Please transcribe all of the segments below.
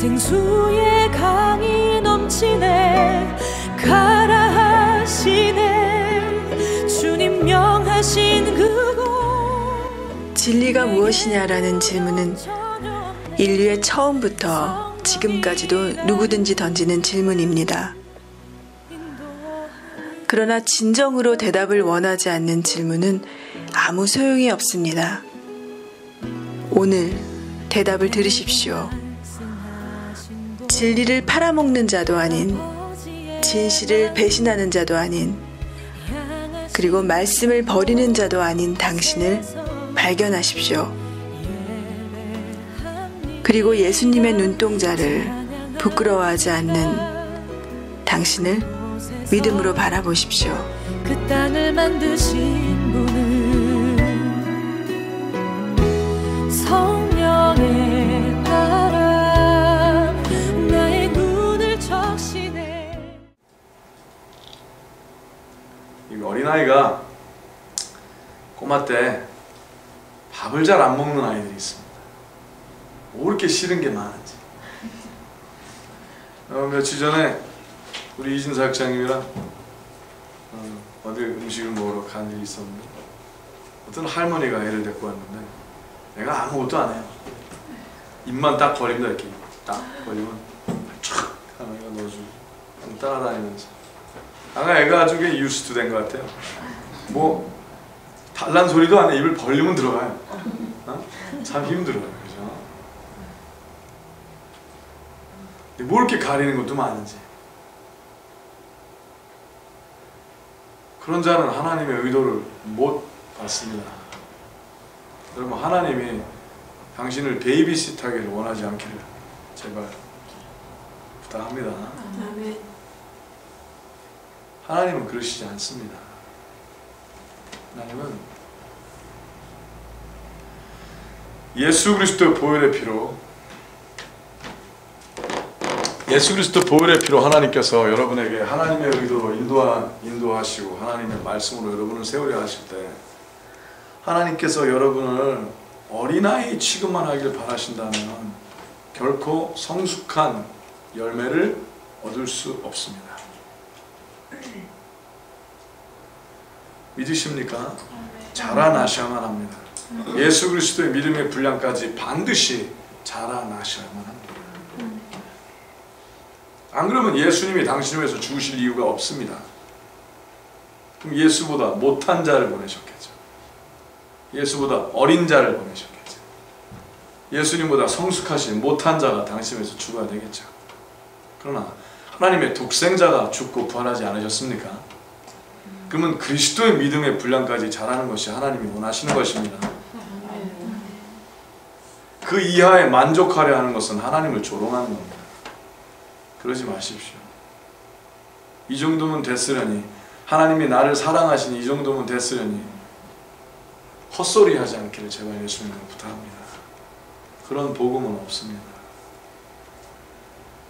생수의 강이 넘치네. 가라 하시네. 주님 명하신 그곳. 진리가 무엇이냐라는 질문은 인류의 처음부터 지금까지도 누구든지 던지는 질문입니다. 그러나 진정으로 대답을 원하지 않는 질문은 아무 소용이 없습니다. 오늘 대답을 들으십시오. 진리를 팔아먹는 자도 아닌, 진실을 배신하는 자도 아닌, 그리고 말씀을 버리는 자도 아닌 당신을 발견하십시오. 그리고 예수님의 눈동자를 부끄러워하지 않는 당신을 믿음으로 바라보십시오. 그 땅을 만드신 분은 성령의 바람 나의 눈을 적시네. 이 어린아이가 꼬마 때 밥을 잘 안 먹는 아이들이 있습니다. 뭐 이렇게 싫은 게 많은지. 며칠 전에 우리 이진 사역장님이랑 어디 음식을 먹으러 간 일이 있었는데 어떤 할머니가 애를 데리고 왔는데 애가 아무것도 안 해요. 입만 딱 벌립니다. 이렇게 딱 벌리면 촥 하나 애가 넣어주고 따라다니면서 아마 애가 아주 유스트 된 것 같아요. 뭐 달란 소리도 안 해. 입을 벌리면 들어가요. 참 힘들어요. 뭐 이렇게 가리는 것도 많은지. 그런 자는 하나님의 의도를 못 받습니다. 여러분, 하나님이 당신을 베이비시트하기를 원하지 않기를 제발 부탁합니다. 하나님은 그러시지 않습니다. 하나님은 예수 그리스도의 보혈의 피로 하나님께서 여러분에게 하나님의 의도로 인도하시고 하나님의 말씀으로 여러분을 세우려 하실 때 하나님께서 여러분을 어린아이 취급만 하길 바라신다면 결코 성숙한 열매를 얻을 수 없습니다. 믿으십니까? 자라나셔야만 합니다. 예수 그리스도의 믿음의 분량까지 반드시 자라나셔야만 합니다. 안 그러면 예수님이 당신을 위해서 죽으실 이유가 없습니다. 그럼 예수보다 못한 자를 보내셨겠죠. 예수보다 어린 자를 보내셨겠죠. 예수님보다 성숙하신 못한 자가 당신을 위해서 죽어야 되겠죠. 그러나 하나님의 독생자가 죽고 부활하지 않으셨습니까? 그러면 그리스도의 믿음의 분량까지 자라는 것이 하나님이 원하시는 것입니다. 그 이하에 만족하려 하는 것은 하나님을 조롱하는 겁니다. 그러지 마십시오. 이 정도면 됐으려니, 하나님이 나를 사랑하시니 이 정도면 됐으려니 헛소리 하지 않기를 제발 예수님을 부탁합니다. 그런 복음은 없습니다.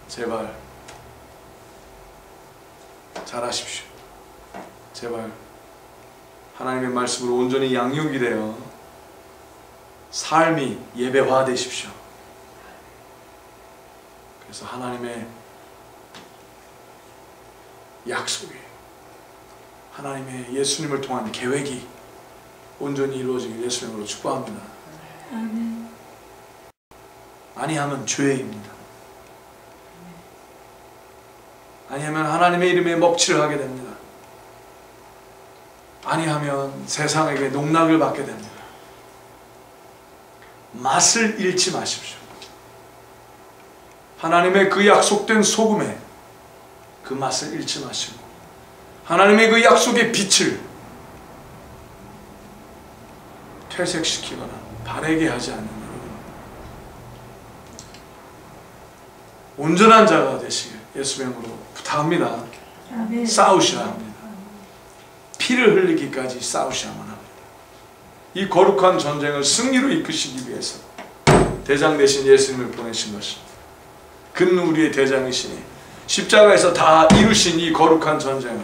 제발 잘하십시오. 제발 하나님의 말씀으로 온전히 양육이 되어 삶이 예배화되십시오. 그래서 하나님의 약속이, 하나님의 예수님을 통한 계획이 온전히 이루어지길 예수님으로 축복합니다. 아멘. 아니하면 죄입니다. 아니하면 하나님의 이름에 먹칠을 하게 됩니다. 아니하면 세상에게 농락을 받게 됩니다. 맛을 잃지 마십시오. 하나님의 그 약속된 소금에 그 맛을 잃지 마시고 하나님의 그 약속의 빛을 퇴색시키거나 바래게 하지 않는 온전한 자가 되시길 예수님으로 부탁합니다. 아멘. 싸우셔야 합니다. 피를 흘리기까지 싸우셔야만 합니다. 이 거룩한 전쟁을 승리로 이끄시기 위해서 대장 되신 예수님을 보내신 것입니다. 그는 우리의 대장이시니 십자가에서 다 이루신 이 거룩한 전쟁을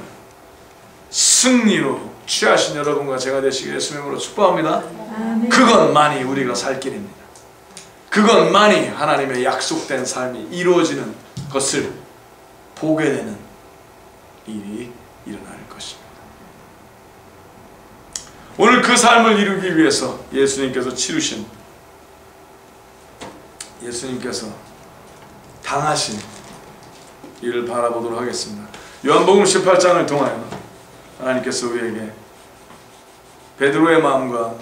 승리로 취하신 여러분과 제가 되시길 예수님으로 축복합니다. 아멘. 그것만이 우리가 살 길입니다. 그것만이 하나님의 약속된 삶이 이루어지는 것을 보게 되는 일이 일어날 것입니다. 오늘 그 삶을 이루기 위해서 예수님께서 치르신, 예수님께서 당하신 일을 바라보도록 하겠습니다. 요한복음 18장을 통하여 하나님께서 우리에게 베드로의 마음과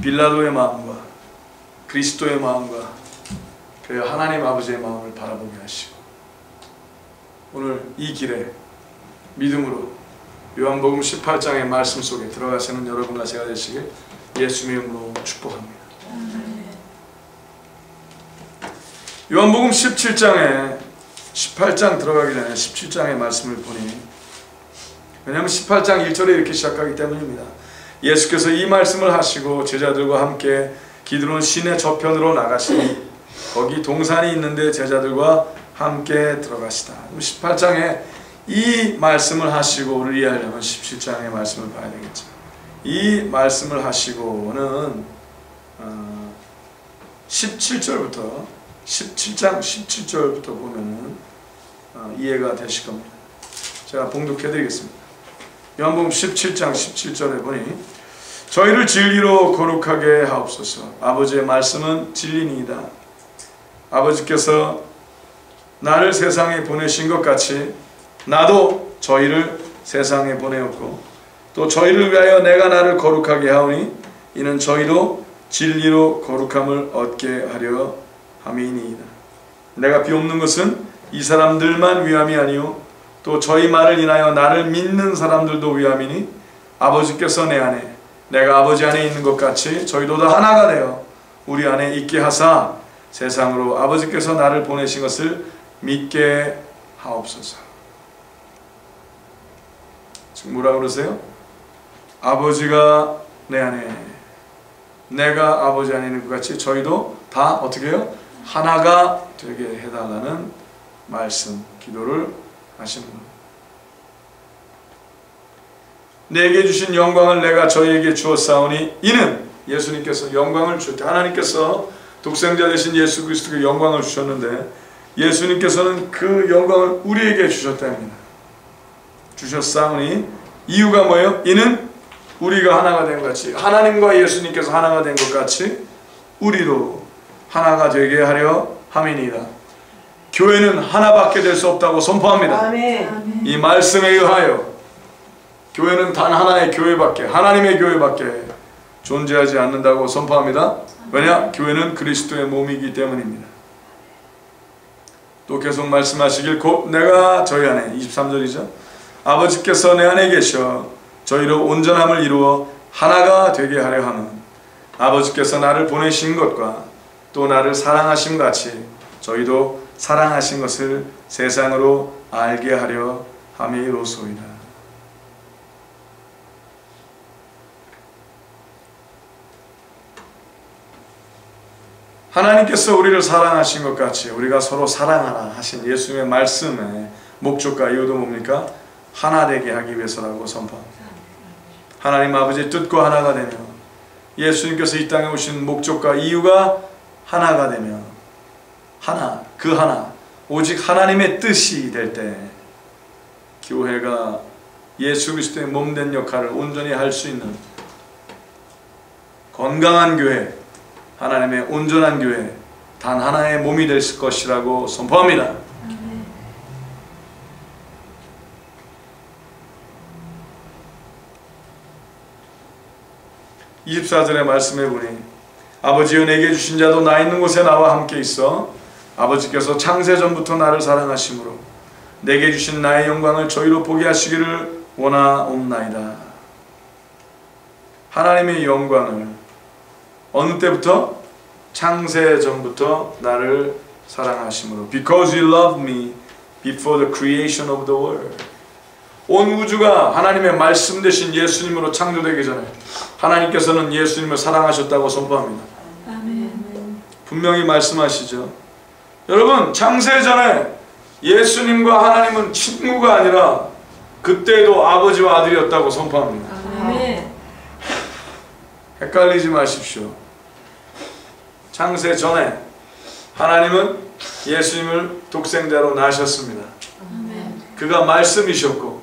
빌라도의 마음과 그리스도의 마음과 그리고 하나님 아버지의 마음을 바라보게 하시고, 오늘 이 길에 믿음으로 요한복음 18장의 말씀 속에 들어가시는 여러분과 제가 되시길 예수의 이름으로 축복합니다. 요한복음 17장에 18장 들어가기 전에 17장의 말씀을 보니, 왜냐하면 18장 1절에 이렇게 시작하기 때문입니다. 예수께서 이 말씀을 하시고 제자들과 함께 기드론 시내 저편으로 나가시니 거기 동산이 있는데 제자들과 함께 들어가시다. 18장에 이 말씀을 하시고, 우리를 이해하려면 17장의 말씀을 봐야 되겠죠. 이 말씀을 하시고는 17절부터 17장 17절부터 보면은 이해가 되실 겁니다. 제가 봉독해 드리겠습니다. 요한복음 17장 17절에 보니, 저희를 진리로 거룩하게 하옵소서. 아버지의 말씀은 진리니이다. 아버지께서 나를 세상에 보내신 것 같이 나도 저희를 세상에 보내었고, 또 저희를 위하여 내가 나를 거룩하게 하오니 이는 저희도 진리로 거룩함을 얻게 하려 함이니이다. 내가 비옵는 것은 이 사람들만 위함이 아니요 또 저희 말을 인하여 나를 믿는 사람들도 위함이니, 아버지께서 내 안에 내가 아버지 안에 있는 것 같이 저희도 다 하나가 되어 우리 안에 있게 하사 세상으로 아버지께서 나를 보내신 것을 믿게 하옵소서. 지금 뭐라 그러세요? 아버지가 내 안에, 내가 아버지 안에 있는 것 같이 저희도 다 어떻게 해요? 하나가 되게 해달라는 말씀, 기도를 하시는 겁니다. 내게 주신 영광을 내가 저희에게 주었사오니 이는, 예수님께서 영광을 주셨다. 하나님께서 독생자 되신 예수 그리스도께 영광을 주셨는데 예수님께서는 그 영광을 우리에게 주셨답니다. 주셨사오니 이유가 뭐예요? 이는 우리가 하나가 된 것 같이, 하나님과 예수님께서 하나가 된 것 같이 우리도 하나가 되게 하려 함이니이다. 교회는 하나밖에 될 수 없다고 선포합니다. 아멘. 이 말씀에 의하여 교회는 단 하나의 교회밖에, 하나님의 교회밖에 존재하지 않는다고 선포합니다. 왜냐? 교회는 그리스도의 몸이기 때문입니다. 또 계속 말씀하시길, 곧 내가 저희 안에, 23절이죠. 아버지께서 내 안에 계셔 저희로 온전함을 이루어 하나가 되게 하려 함은, 아버지께서 나를 보내신 것과 또 나를 사랑하심 같이 저희도 사랑하신 것을 세상으로 알게 하려 함이로소이다. 하나님께서 우리를 사랑하신 것 같이 우리가 서로 사랑하라 하신 예수님의 말씀의 목적과 이유도 뭡니까? 하나 되게 하기 위해서라고 선포합니다. 하나님 아버지의 뜻과 하나가 되며, 예수님께서 이 땅에 오신 목적과 이유가 하나가 되며, 하나, 그 하나, 오직 하나님의 뜻이 될 때 교회가 예수 그리스도의 몸된 역할을 온전히 할 수 있는 건강한 교회, 하나님의 온전한 교회, 단 하나의 몸이 될 것이라고 선포합니다. 24절의 말씀해 보니, 아버지여 내게 주신 자도 나 있는 곳에 나와 함께 있어 아버지께서 창세전부터 나를 사랑하심으로 내게 주신 나의 영광을 저희로 보게 하시기를 원하옵나이다. 하나님의 영광을 어느 때부터? 창세전부터 나를 사랑하심으로. Because you loved me before the creation of the world. 온 우주가 하나님의 말씀 되신 예수님으로 창조되기 전에 하나님께서는 예수님을 사랑하셨다고 선포합니다. 아멘. 분명히 말씀하시죠. 여러분, 창세전에 예수님과 하나님은 친구가 아니라 그때도 아버지와 아들이었다고 선포합니다. 아멘. 헷갈리지 마십시오. 창세 전에 하나님은 예수님을 독생자로 낳으셨습니다. 그가 말씀이셨고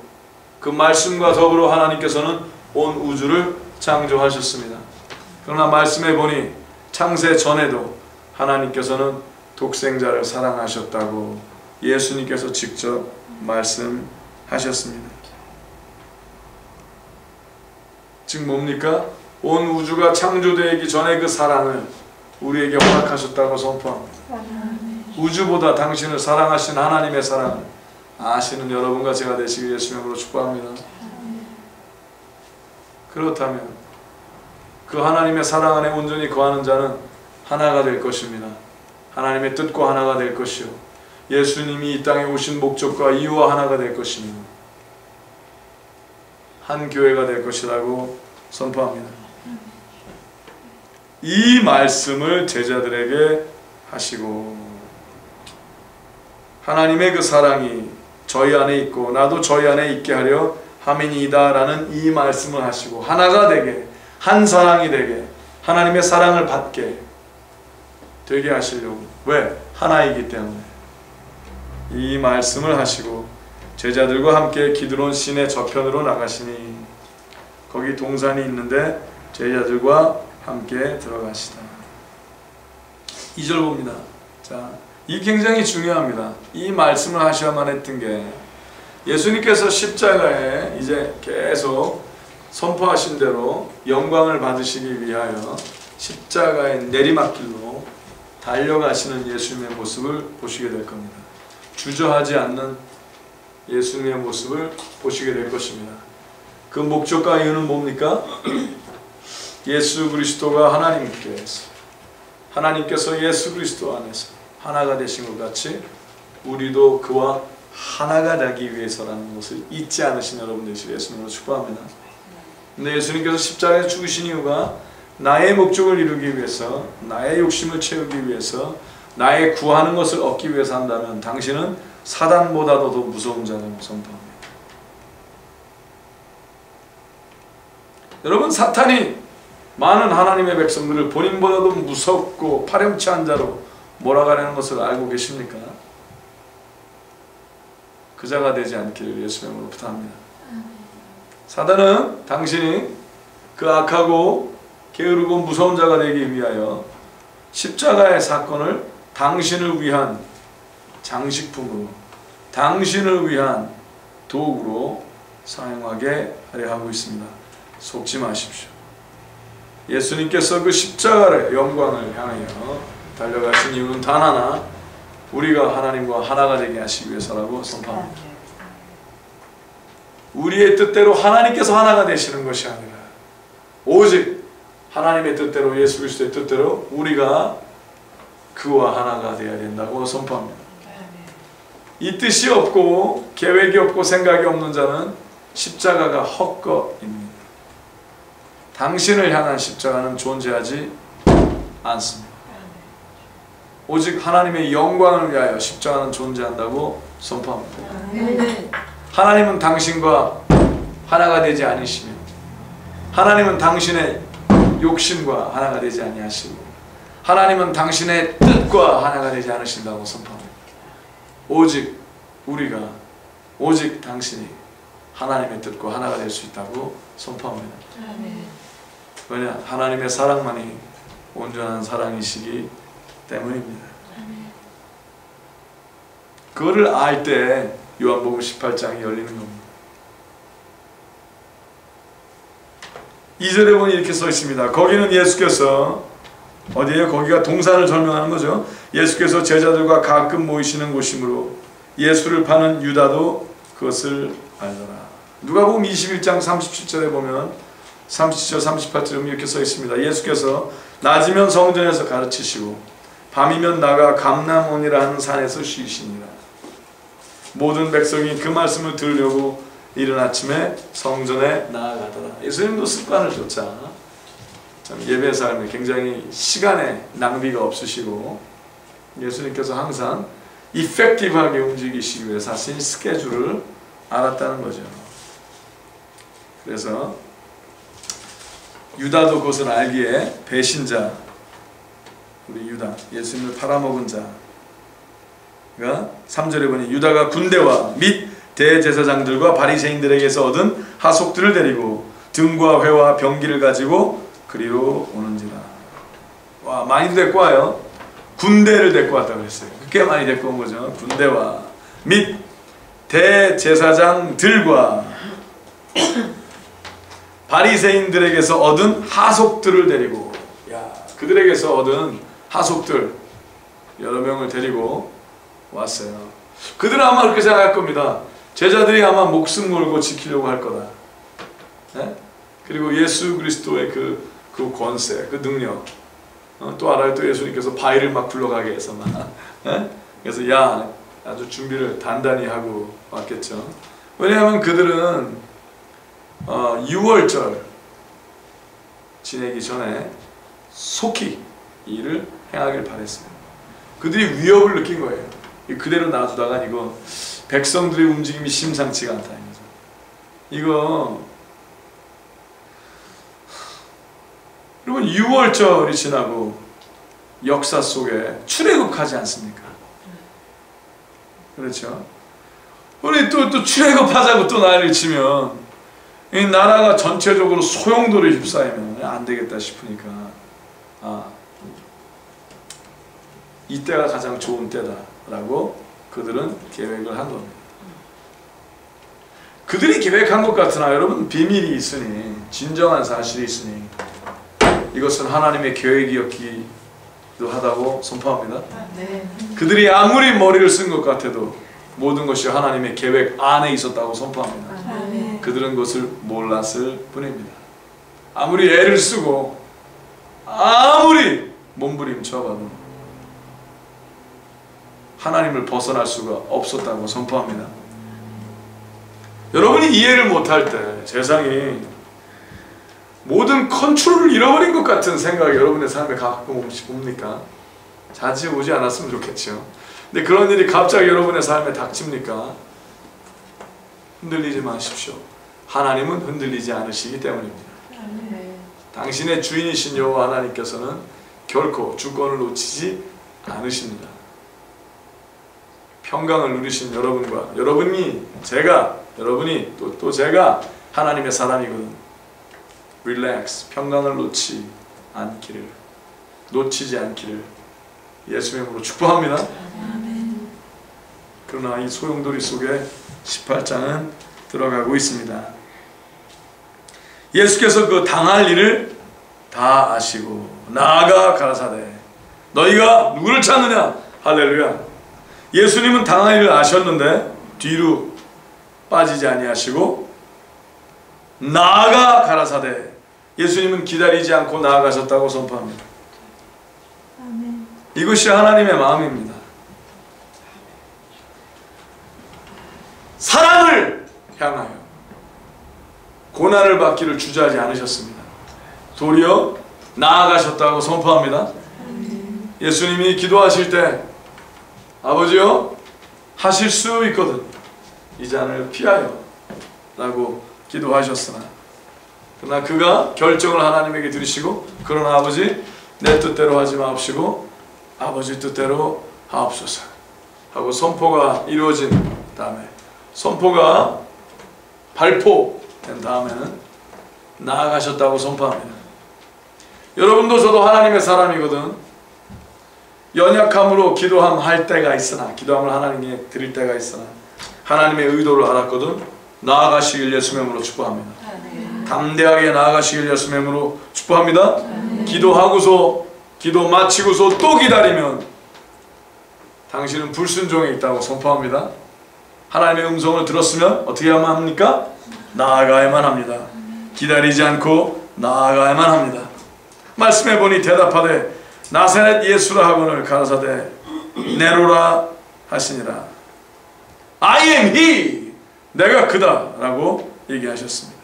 그 말씀과 더불어 하나님께서는 온 우주를 창조하셨습니다. 그러나 말씀해 보니 창세 전에도 하나님께서는 독생자를 사랑하셨다고 예수님께서 직접 말씀하셨습니다. 즉 뭡니까? 온 우주가 창조되기 전에 그 사랑을 우리에게 허락하셨다고 선포합니다. 우주보다 당신을 사랑하신 하나님의 사랑을 아시는 여러분과 제가 되시길 예수의 이름으로 축복합니다. 그렇다면 그 하나님의 사랑 안에 온전히 거하는 자는 하나가 될 것입니다. 하나님의 뜻과 하나가 될 것이요 예수님이 이 땅에 오신 목적과 이유와 하나가 될 것입니다. 한 교회가 될 것이라고 선포합니다. 이 말씀을 제자들에게 하시고 하나님의 그 사랑이 저희 안에 있고 나도 저희 안에 있게 하려 함이니이다 라는 이 말씀을 하시고 하나가 되게 한 사랑이 되게 하나님의 사랑을 받게 되게 하시려고 왜? 하나이기 때문에 이 말씀을 하시고 제자들과 함께 기드론 시내 저편으로 나가시니 거기 동산이 있는데 제자들과 함께 들어가시다. 2절 봅니다. 자, 이 굉장히 중요합니다. 이 말씀을 하셔야만 했던 게 예수님께서 십자가에 이제 계속 선포하신 대로 영광을 받으시기 위하여 십자가의 내리막길로 달려가시는 예수님의 모습을 보시게 될 겁니다. 주저하지 않는 예수님의 모습을 보시게 될 것입니다. 그 목적과 이유는 뭡니까? 예수 그리스도가 하나님께서 예수 그리스도 안에서 하나가 되신 것 같이 우리도 그와 하나가 되기 위해서라는 것을 잊지 않으신 여러분 되시길 예수님으로 축복합니다. 근데 예수님께서 십자가에 죽으신 이유가 나의 목적을 이루기 위해서, 나의 욕심을 채우기 위해서, 나의 구하는 것을 얻기 위해서 한다면 당신은 사단보다도 더 무서운 자라고 선포합니다. 여러분, 사탄이 많은 하나님의 백성들을 본인보다도 무섭고 파렴치한 자로 몰아가려는 것을 알고 계십니까? 그 자가 되지 않기를 예수의 이름으로 부탁합니다. 사단은 당신이 그 악하고 게으르고 무서운 자가 되기 위하여 십자가의 사건을 당신을 위한 장식품으로, 당신을 위한 도구로 사용하게 하려 하고 있습니다. 속지 마십시오. 예수님께서 그 십자가의 영광을 향하여 달려가신 이유는 단 하나, 우리가 하나님과 하나가 되게 하시기 위해서라고 선포합니다. 우리의 뜻대로 하나님께서 하나가 되시는 것이 아니라 오직 하나님의 뜻대로, 예수 그리스도의 뜻대로 우리가 그와 하나가 되어야 된다고 선포합니다. 이 뜻이 없고 계획이 없고 생각이 없는 자는 십자가가 헛것입니다. 당신을 향한 십자가는 존재하지 않습니다. 오직 하나님의 영광을 위하여 십자가는 존재한다고 선포합니다. 하나님은 당신과 하나가 되지 않으시며 하나님은 당신의 욕심과 하나가 되지 아니하시고 하나님은 당신의 뜻과 하나가 되지 않으신다고 선포합니다. 오직 우리가, 오직 당신이 하나님의 뜻과 하나가 될 수 있다고 선포합니다. 왜냐? 하나님의 사랑만이 온전한 사랑이시기 때문입니다. 그거를 알 때 요한복음 18장이 열리는 겁니다. 2절에 보니 이렇게 써 있습니다. 거기는 예수께서, 어디에요? 거기가 동산을 설명하는 거죠. 예수께서 제자들과 가끔 모이시는 곳이므로 예수를 파는 유다도 그것을 알더라. 누가복음 21장 37절에 보면 37절 38절에 이렇게 써 있습니다. 예수께서 낮이면 성전에서 가르치시고 밤이면 나가 감람원이라 하는 산에서 쉬시니라. 모든 백성이 그 말씀을 들으려고 이른 아침에 성전에 나아가더라. 예수님도 습관을 쫓아 참 예배 삶에 굉장히 시간에 낭비가 없으시고 예수님께서 항상 이펙티브하게 움직이시기 위해서 하신 스케줄을 알았다는 거죠. 그래서 유다도 그것을 알기에 배신자, 우리 유다, 예수님을 팔아먹은 자가 3절에 보니 유다가 군대와 및 대제사장들과 바리새인들에게서 얻은 하속들을 데리고 등과 회와 병기를 가지고 그리로 오는지라. 와, 많이 데리고 와요. 군대를 데리고 왔다고 했어요. 꽤 많이 데리고 온 거죠. 군대와 및 대제사장들과 바리새인들에게서 얻은 하속들을 데리고, 야, 그들에게서 얻은 하속들 여러 명을 데리고 왔어요. 그들은 아마 그렇게 생각할 겁니다. 제자들이 아마 목숨 걸고 지키려고 할 거다. 네? 그리고 예수 그리스도의 그 권세, 그 능력, 또 알아요. 또 예수님께서 바위를 막 굴러가게 해서 막, 네? 그래서 야, 아주 준비를 단단히 하고 왔겠죠. 왜냐하면 그들은 6월절 지내기 전에 속히 일을 행하길 바랬어요. 그들이 위협을 느낀 거예요. 그대로 놔두다가 이거 백성들의 움직임이 심상치가 않다. 이거 여러분 6월절이 지나고 역사 속에 출애굽하지 않습니까? 그렇죠? 우리 또 출애굽하자고 또 난리를 치면 이 나라가 전체적으로 소용돌이 휩싸이면 안 되겠다 싶으니까 이때가 가장 좋은 때다라고 그들은 계획을 한 겁니다. 그들이 계획한 것 같으나 여러분 비밀이 있으니, 진정한 사실이 있으니 이것은 하나님의 계획이었기도 하다고 선포합니다. 네. 그들이 아무리 머리를 쓴 것 같아도 모든 것이 하나님의 계획 안에 있었다고 선포합니다. 네. 그들은 그것을 몰랐을 뿐입니다. 아무리 애를 쓰고 아무리 몸부림쳐봐도 하나님을 벗어날 수가 없었다고 선포합니다. 여러분이 이해를 못할 때 세상이 모든 컨트롤을 잃어버린 것 같은 생각이 여러분의 삶에 가끔 옵니까? 자주 오지 않았으면 좋겠죠. 근데 그런 일이 갑자기 여러분의 삶에 닥칩니까? 흔들리지 마십시오. 하나님은 흔들리지 않으시기 때문입니다. 네. 당신의 주인이신 여호와 하나님께서는 결코 주권을 놓치지 않으십니다. 평강을 누리신 여러분과 여러분이 또 제가 하나님의 사람이거든. 릴렉스, 평강을 놓치지 않기를 예수의 이름으로 축복합니다. 아멘. 그러나 이 소용돌이 속에 18장은 들어가고 있습니다. 예수께서 그 당할 일을 다 아시고 나아가 가라사대 너희가 누구를 찾느냐? 할렐루야. 예수님은 당할 일을 아셨는데 뒤로 빠지지 아니하시고 나아가 가라사대 예수님은 기다리지 않고 나아가셨다고 선포합니다. 아멘. 이것이 하나님의 마음입니다. 사람을 향하여 고난을 받기를 주저하지 않으셨습니다. 도리어 나아가셨다고 선포합니다. 예수님이 기도하실 때 아버지요 하실 수 있거든 이 잔을 피하여 라고 기도하셨으나 그러나 그가 결정을 하나님에게 드리시고 그러나 아버지 내 뜻대로 하지 마옵시고 아버지 뜻대로 하옵소서 하고 선포가 이루어진 다음에 선포가 발포된 다음에는 나아가셨다고 선포합니다. 여러분도 저도 하나님의 사람이거든. 연약함으로 기도함 할 때가 있으나 기도함을 하나님께 드릴 때가 있으나 하나님의 의도를 알았거든. 나아가시길 예수의 이름으로 축복합니다. 담대하게 나아가시길 예수의 이름으로 축복합니다. 기도하고서 기도 마치고서 또 기다리면 당신은 불순종에 있다고 선포합니다. 하나님의 음성을 들었으면 어떻게 하면 합니까? 나아가야만 합니다. 기다리지 않고 나아가야만 합니다. 말씀해 보니 대답하되 나사렛 예수라 하거늘 가라사대 내로라 하시니라. I am he, 내가 그다 라고 얘기하셨습니다.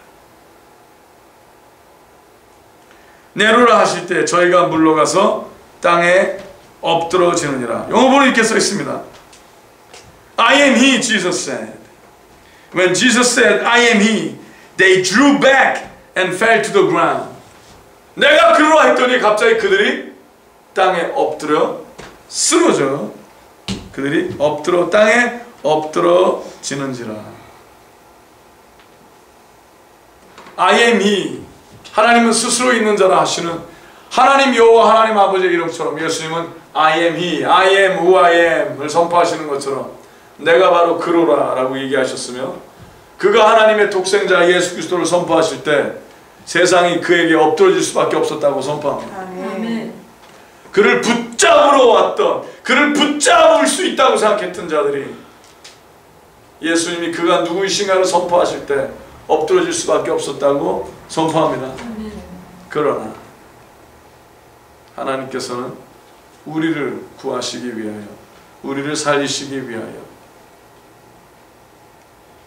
내로라 하실 때 저희가 물러가서 땅에 엎드러지느니라. 영어본에 이렇게 써 있습니다. I am he, Jesus said. When Jesus said I am he, they drew back and fell to the ground. 내가 그러라 했더니 갑자기 그들이 땅에 엎드려 쓰러져 그들이 엎드려 땅에 엎드러지는지라. I am he. 하나님은 스스로 있는 자라 하시는 하나님 여호와 하나님 아버지의 이름처럼 예수님은 I am he, I am who I am을 선포하시는 것처럼 내가 바로 그로라 라고 얘기하셨으며, 그가 하나님의 독생자 예수 그리스도를 선포하실 때 세상이 그에게 엎드러질 수밖에 없었다고 선포합니다. 아멘. 그를 붙잡으러 왔던, 그를 붙잡을 수 있다고 생각했던 자들이 예수님이 그가 누구이신가를 선포하실 때 엎드러질 수밖에 없었다고 선포합니다. 그러나 하나님께서는 우리를 구하시기 위하여, 우리를 살리시기 위하여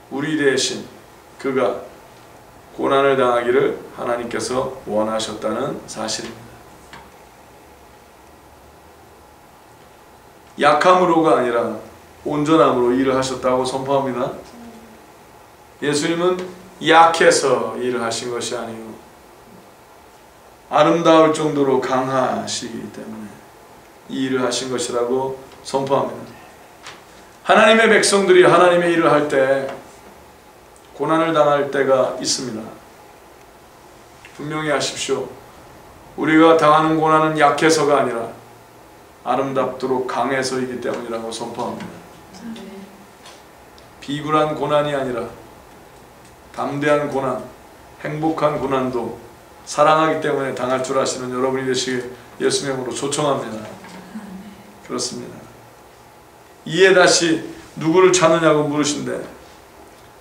우리 대신 그가 고난을 당하기를 하나님께서 원하셨다는 사실입니다. 약함으로가 아니라 온전함으로 일을 하셨다고 선포합니다. 예수님은 약해서 일을 하신 것이 아니요 아름다울 정도로 강하시기 때문에 이 일을 하신 것이라고 선포합니다. 하나님의 백성들이 하나님의 일을 할 때 고난을 당할 때가 있습니다. 분명히 아십시오. 우리가 당하는 고난은 약해서가 아니라 아름답도록 강해서이기 때문이라고 선포합니다. 비굴한 고난이 아니라 담대한 고난, 행복한 고난도 사랑하기 때문에 당할 줄 아시는 여러분이 되시길 예수님의 이름으로 초청합니다. 그렇습니다. 이에 다시 누구를 찾느냐고 물으신데,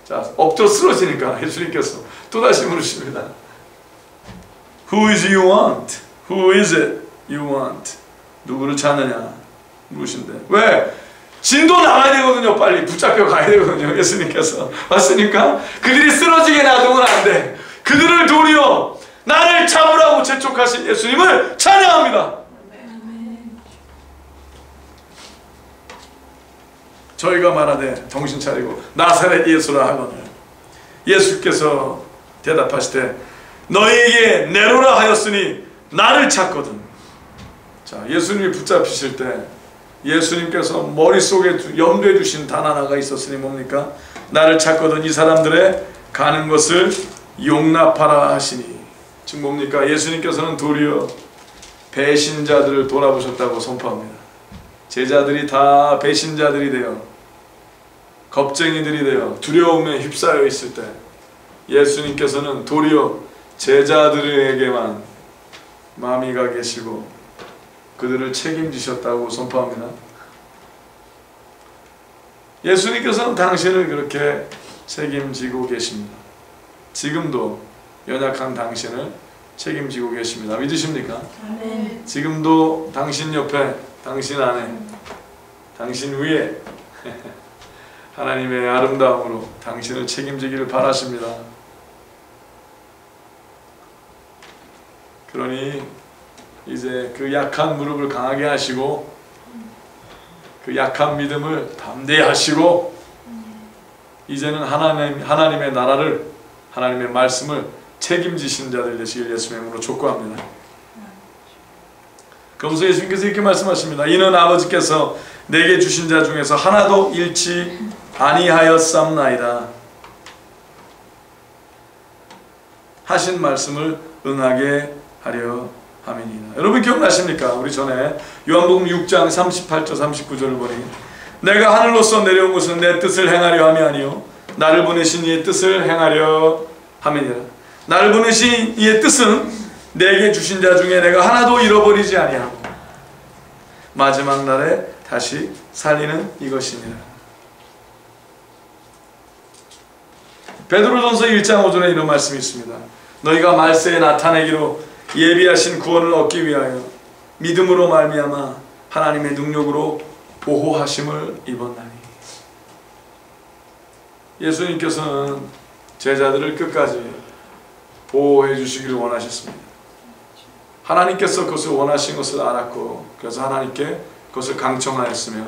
자, 엎드려 쓰러지니까 예수님께서 또다시 물으십니다. Who is you want? Who is it you want? 누구를 찾느냐 물으신데, 왜? 진도 나가야 되거든요. 빨리 붙잡혀 가야 되거든요. 예수님께서 왔으니까 그들이 쓰러지게 놔두면 안 돼. 그들을 도리어 나를 잡으라고 재촉하신 예수님을 찬양합니다. 저희가 말하되 정신 차리고 나사렛 예수라 하거늘 예수께서 대답하시되 너희에게 내로라 하였으니 나를 찾거든. 자, 예수님이 붙잡히실 때 예수님께서 머릿속에 염두에 두신 단 하나가 있었으니 뭡니까? 나를 찾거든 이 사람들의 가는 것을 용납하라 하시니. 즉 뭡니까? 예수님께서는 도리어 배신자들을 돌아보셨다고 선포합니다. 제자들이 다 배신자들이 되어 겁쟁이들이 되어 두려움에 휩싸여 있을 때 예수님께서는 도리어 제자들에게만 마음이 가 계시고 그들을 책임지셨다고 선포합니다. 예수님께서는 당신을 그렇게 책임지고 계십니다. 지금도 연약한 당신을 책임지고 계십니다. 믿으십니까? 아멘. 지금도 당신 옆에, 당신 안에, 당신 위에 하나님의 아름다움으로 당신을 책임지기를 바라십니다. 그러니 이제 그 약한 무릎을 강하게 하시고 그 약한 믿음을 담대히 하시고 이제는 하나님의 나라를, 하나님의 말씀을 책임지신 자들 되시길 예수님의 이름으로 촉구합니다. 그러면서 예수님께서 이렇게 말씀하십니다. 이는 아버지께서 내게 주신 자 중에서 하나도 잃지 아니하였삼나이다 하신 말씀을 응하게 하려 함이니이다. 여러분 기억나십니까? 우리 전에 요한복음 6장 38절 39절을 보니 내가 하늘로서 내려온 것은 내 뜻을 행하려 함이 아니요 나를 보내신 이의 뜻을 행하려 함이니라. 나를 보내신 이의 뜻은 내게 주신 자 중에 내가 하나도 잃어버리지 아니하고 마지막 날에 다시 살리는 이것이니라. 베드로전서 1장 5절에 이런 말씀이 있습니다. 너희가 말세에 나타내기로 예비하신 구원을 얻기 위하여 믿음으로 말미암아 하나님의 능력으로 보호하심을 입었나니. 예수님께서는 제자들을 끝까지 보호해 주시기를 원하셨습니다. 하나님께서 그것을 원하신 것을 알았고 그래서 하나님께 그것을 강청하였으며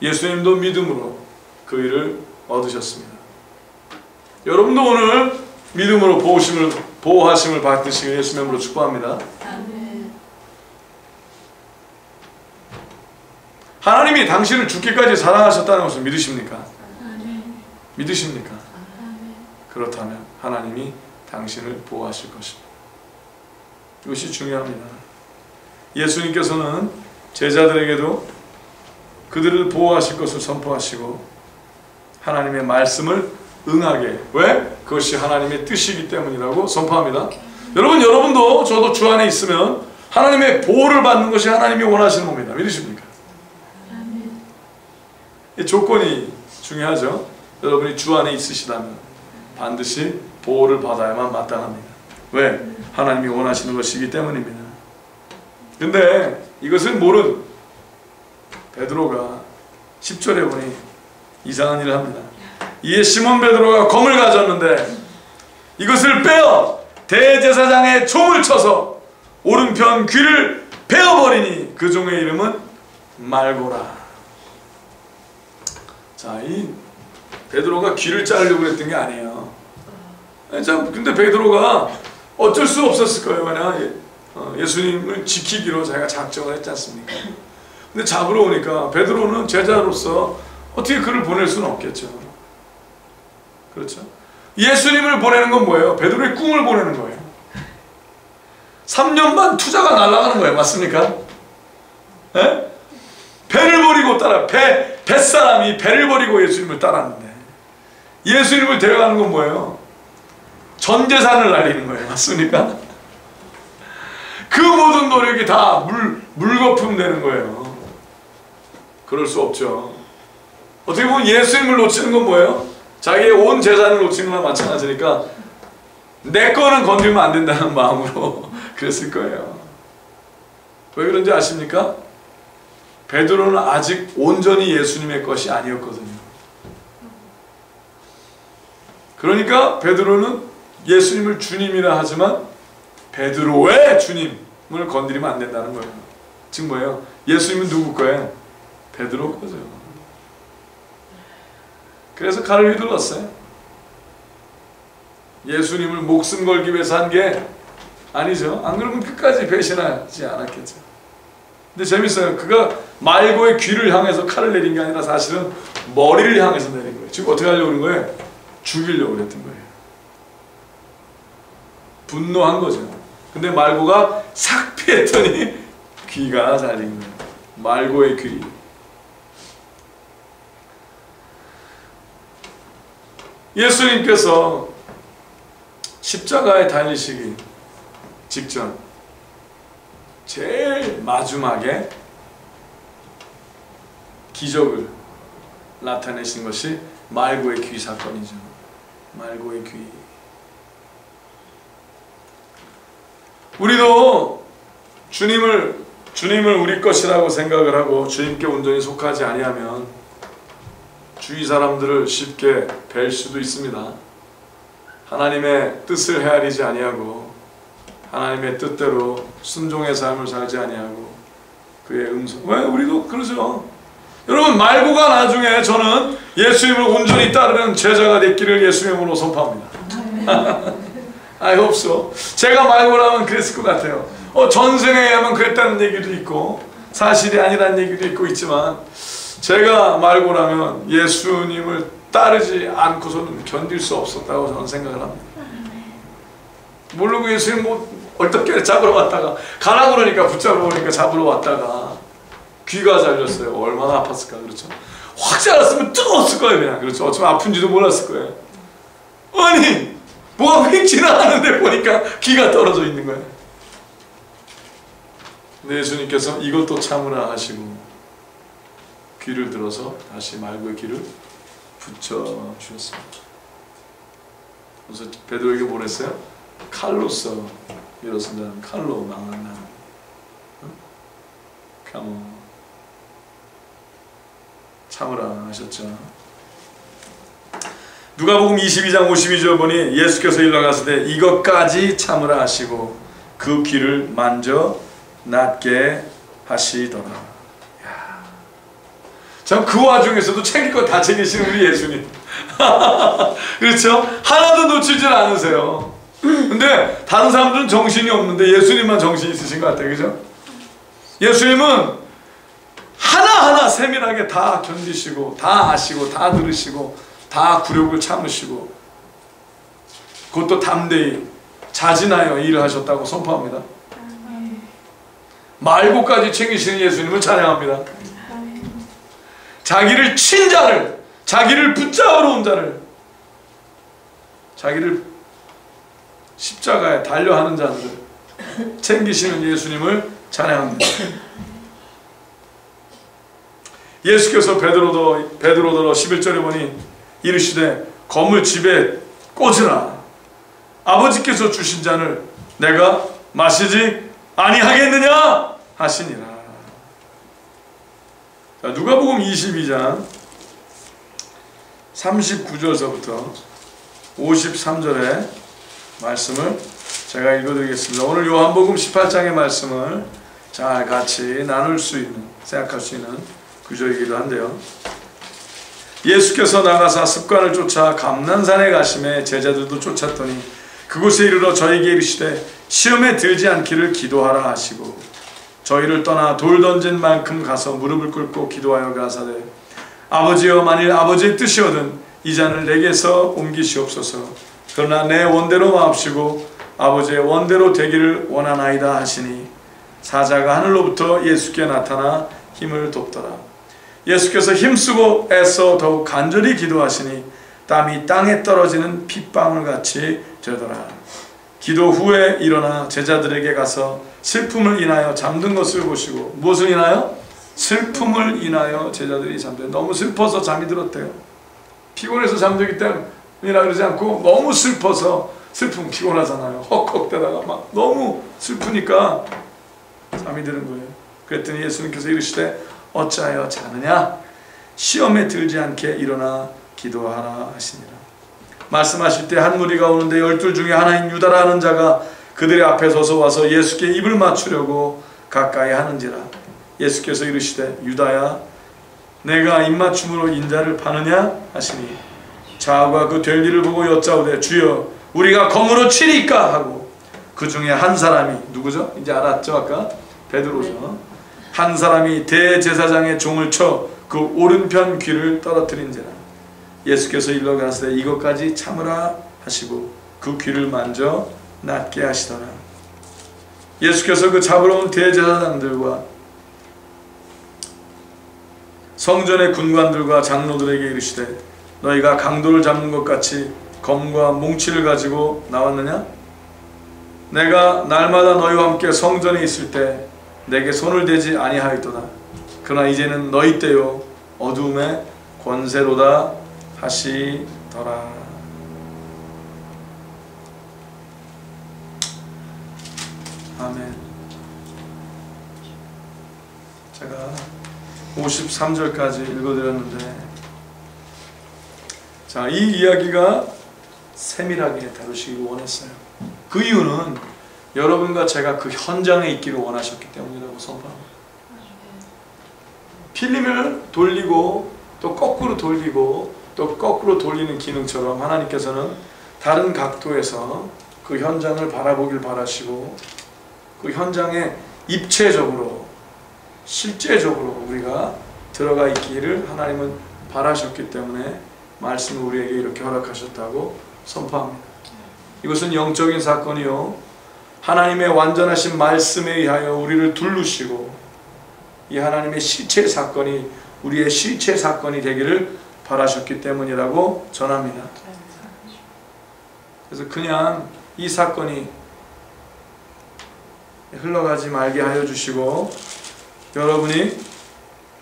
예수님도 믿음으로 그 일을 얻으셨습니다. 여러분도 오늘 믿음으로 보호하심을 받으시길 예수님으로 축복합니다. 아멘. 하나님이 당신을 죽기까지 사랑하셨다는 것을 믿으십니까? 믿으십니까? 그렇다면 하나님이 당신을 보호하실 것입니다. 이것이 중요합니다. 예수님께서는 제자들에게도 그들을 보호하실 것을 선포하시고 하나님의 말씀을 응하게, 왜? 그것이 하나님의 뜻이기 때문이라고 선포합니다. 여러분도 저도 주 안에 있으면 하나님의 보호를 받는 것이 하나님이 원하시는 겁니다. 믿으십니까? 이 조건이 중요하죠. 여러분이 주 안에 있으시다면 반드시 보호를 받아야만 마땅합니다. 왜? 하나님이 원하시는 것이기 때문입니다. 근데 이것을 모른 베드로가 10절에 보니 이상한 일을 합니다. 이에 시몬 베드로가 검을 가졌는데 이것을 빼어 대제사장의 총을 쳐서 오른편 귀를 베어버리니 그 종의 이름은 말고라. 자, 이 베드로가 귀를 자르려고 했던 게 아니에요. 근데 베드로가 어쩔 수 없었을 거예요. 왜냐, 예수님을 지키기로 자기가 작정을 했지 않습니까? 근데 잡으러 오니까 베드로는 제자로서 어떻게 그를 보낼 수는 없겠죠. 그렇죠? 예수님을 보내는 건 뭐예요? 베드로의 꿈을 보내는 거예요. 3년 반 투자가 날아가는 거예요. 맞습니까? 네? 배를 버리고 뱃사람이 배를 버리고 예수님을 따랐는데 예수님을 데려가는 건 뭐예요? 전 재산을 날리는 거예요. 맞습니까? 그 모든 노력이 다 물거품 되는 거예요. 그럴 수 없죠. 어떻게 보면 예수님을 놓치는 건 뭐예요? 자기의 온 재산을 놓치는 거나 마찬가지니까 내 거는 건들면 안 된다는 마음으로 그랬을 거예요. 왜 그런지 아십니까? 베드로는 아직 온전히 예수님의 것이 아니었거든요. 그러니까 베드로는 예수님을 주님이라 하지만 베드로의 주님을 건드리면 안 된다는 거예요. 즉 뭐예요? 예수님은 누구 거예요? 베드로 거죠. 그래서 칼을 휘둘렀어요. 예수님을 목숨 걸기 위해서 한 게 아니죠. 안 그러면 끝까지 배신하지 않았겠죠. 근데 재밌어요. 그가 말고의 귀를 향해서 칼을 내린 게 아니라 사실은 머리를 향해서 내린 거예요. 지금 어떻게 하려고 그런 거예요? 죽이려고 그랬던 거예요. 분노한 거죠. 근데 말고가 싹 피했더니 귀가 잘린 거예요. 말고의 귀. 예수님께서 십자가에 달리시기 직전 제일 마지막에 기적을 나타내신 것이 말고의 귀 사건이죠. 말고의 귀. 우리도 주님을 우리 것이라고 생각을 하고 주님께 온전히 속하지 아니하면 주위 사람들을 쉽게 뵐 수도 있습니다. 하나님의 뜻을 헤아리지 아니하고 하나님의 뜻대로 순종의 삶을 살지 아니하고 그의 음성. 왜? 우리도 그러죠. 여러분, 말고가 나중에 저는 예수님을 온전히 따르는 제자가 됐기를 예수님의 이름으로 선포합니다. I hope so. 제가 말고라면 그랬을 것 같아요. 전생에 의하면 그랬다는 얘기도 있고 사실이 아니라는 얘기도 있고 있지만 제가 말고라면 예수님을 따르지 않고서는 견딜 수 없었다고 저는 생각을 합니다. 모르고 예수님 얼떨결에 잡으러 왔다가 가라 그러니까 붙잡으러 오니까 잡으러 왔다가 귀가 잘렸어요. 얼마나 아팠을까. 그렇죠? 확 잘랐으면 뜨거웠을 거예요. 그냥. 그렇죠? 어쩌면 아픈지도 몰랐을 거예요. 아니 뭐가 휙 지나가는데 보니까 귀가 떨어져 있는 거예요. 근데 예수님께서 이것도 참으라 하시고 귀를 들어서 다시 말고의 귀를 붙여주셨습니다. 그래서 베드로에게 보냈어요. 칼로서 일어선다는 칼로 망한다는. 참으라 하셨죠. 누가복음 22장 52절 보니 예수께서 일어나가시되 이것까지 참으라 하시고 그 귀를 만져 낫게 하시더라. 참 그 와중에서도 챙길 거 다 챙기시는 우리 예수님. 그렇죠? 하나도 놓치질 않으세요. 근데 다른 사람들은 정신이 없는데 예수님만 정신이 있으신 것 같아요. 그죠? 예수님은 하나하나 세밀하게 다 견디시고 다 아시고 다 들으시고 다 굴욕을 참으시고 그것도 담대히 자진하여 일을 하셨다고 선포합니다. 말고까지 챙기시는 예수님을 찬양합니다. 자기를 친 자를, 자기를 붙잡으러 온 자를, 자기를 십자가에 달려하는 자들을 챙기시는 예수님을 찬양합니다. 예수께서 베드로더러 11절에 보니 이르시되 검을 집에 꽂으라. 아버지께서 주신 잔을 내가 마시지 아니하겠느냐 하시니라. 자, 누가복음 22장 39절서부터 53절의 말씀을 제가 읽어드리겠습니다. 오늘 요한복음 18장의 말씀을 잘 같이 나눌 수 있는, 생각할 수 있는 구절이기도 한데요. 예수께서 나가사 습관을 쫓아 감난산에 가심에 제자들도 쫓았더니 그곳에 이르러 저에게 이르시되 시험에 들지 않기를 기도하라 하시고 저희를 떠나 돌 던진 만큼 가서 무릎을 꿇고 기도하여 가사대 아버지여 만일 아버지의 뜻이거든 이 잔을 내게서 옮기시옵소서. 그러나 내 원대로 마옵시고 아버지의 원대로 되기를 원하나이다 하시니 사자가 하늘로부터 예수께 나타나 힘을 돕더라. 예수께서 힘쓰고 애써 더욱 간절히 기도하시니 땀이 땅에 떨어지는 핏방울같이 되더라. 기도 후에 일어나 제자들에게 가서 슬픔을 인하여 잠든 것을 보시고, 무엇을 인하여? 슬픔을 인하여 제자들이 잠들어, 너무 슬퍼서 잠이 들었대요. 피곤해서 잠들기 때문이라 그러지 않고 너무 슬퍼서, 슬픔 피곤하잖아요. 헉헉대다가 막 너무 슬프니까 잠이 드는 거예요. 그랬더니 예수님께서 이르시되 어찌하여 자느냐? 시험에 들지 않게 일어나 기도하라 하시니라. 말씀하실 때 한 무리가 오는데 12 중에 하나인 유다라 하는 자가 그들의 앞에 서서 와서 예수께 입을 맞추려고 가까이 하는지라. 예수께서 이르시되 유다야 내가 입맞춤으로 인자를 파느냐 하시니 자아가 그 될 일을 보고 여짜오되 주여 우리가 검으로 치리까 하고 그 중에 한 사람이 누구죠? 이제 알았죠? 아까 베드로죠. 한 사람이 대제사장의 종을 쳐 그 오른편 귀를 떨어뜨린지라. 예수께서 일러 가시되 이것까지 참으라 하시고 그 귀를 만져 낫게 하시더라. 예수께서 그 잡으러 온 대제사장들과 성전의 군관들과 장로들에게 이르시되 너희가 강도를 잡는 것 같이 검과 뭉치를 가지고 나왔느냐? 내가 날마다 너희와 함께 성전에 있을 때 내게 손을 대지 아니하였도다. 그러나 이제는 너희 때요 어두움의 권세로다 하시더라. 아멘. 제가 53절까지 읽어드렸는데, 자, 이 이야기가 세밀하게 다루시길 원했어요. 그 이유는 여러분과 제가 그 현장에 있기를 원하셨기 때문이라고 선포합니다. 필름을 돌리고 또 거꾸로 돌리고 또 거꾸로 돌리는 기능처럼 하나님께서는 다른 각도에서 그 현장을 바라보길 바라시고 그 현장에 입체적으로 실제적으로 우리가 들어가 있기를 하나님은 바라셨기 때문에 말씀을 우리에게 이렇게 허락하셨다고 선포합니다. 이것은 영적인 사건이요 하나님의 완전하신 말씀에 의하여 우리를 둘르시고 이 하나님의 실체 사건이 우리의 실체 사건이 되기를 바라셨기 때문이라고 전합니다. 그래서 그냥 이 사건이 흘러가지 말게 하여 주시고 여러분이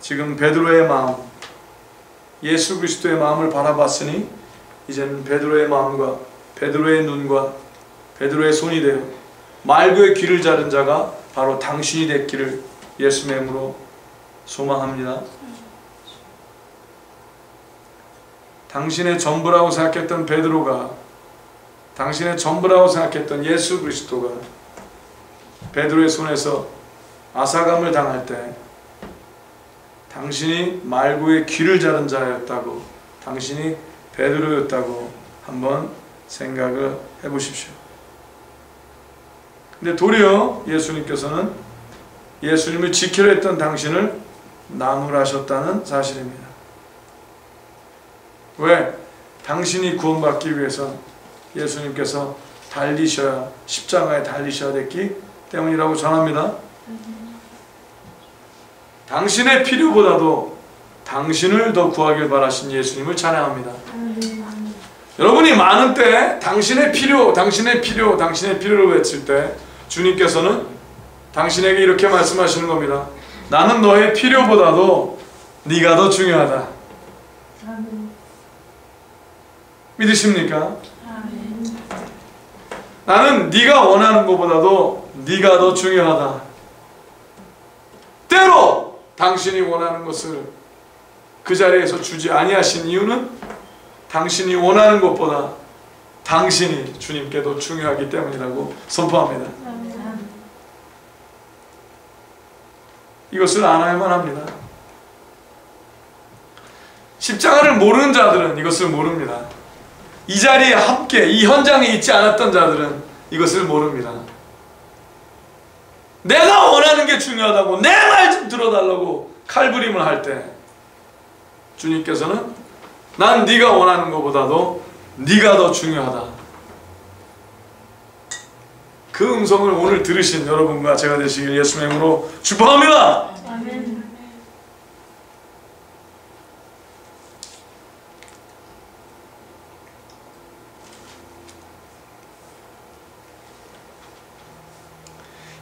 지금 베드로의 마음, 예수 그리스도의 마음을 바라봤으니 이제는 베드로의 마음과 베드로의 눈과 베드로의 손이 되어 말고의 귀를 자른 자가 바로 당신이 됐기를 예수의 이름으로 소망합니다. 당신의 전부라고 생각했던 베드로가, 당신의 전부라고 생각했던 예수 그리스도가 베드로의 손에서 아사감을 당할 때 당신이 말고의 귀를 자른 자였다고, 당신이 베드로였다고 한번 생각을 해보십시오. 근데 도리어 예수님께서는 예수님을 지키려 했던 당신을 나무라셨다는 사실입니다. 왜? 당신이 구원받기 위해서 예수님께서 십자가에 달리셔야 됐기 때문이라고 전합니다. 당신의 필요보다도 당신을 더 구하길 바라신 예수님을 찬양합니다. 여러분이 많은 때 당신의 필요를 외칠 때 주님께서는 당신에게 이렇게 말씀하시는 겁니다. 나는 너의 필요보다도 네가 더 중요하다. 믿으십니까? 나는 네가 원하는 것보다도 네가 더 중요하다. 때로 당신이 원하는 것을 그 자리에서 주지 아니하신 이유는 당신이 원하는 것보다 당신이 주님께 더 중요하기 때문이라고 선포합니다. 이것을 알아야만 합니다. 십자가를 모르는 자들은 이것을 모릅니다. 이 자리에 함께 이 현장에 있지 않았던 자들은 이것을 모릅니다. 내가 원하는 게 중요하다고 내 말 좀 들어달라고 칼부림을 할 때 주님께서는 난 네가 원하는 것보다도 네가 더 중요하다. 그 음성을 오늘 들으신 여러분과 제가 되시길 예수의 이름으로 축복합니다. 아멘.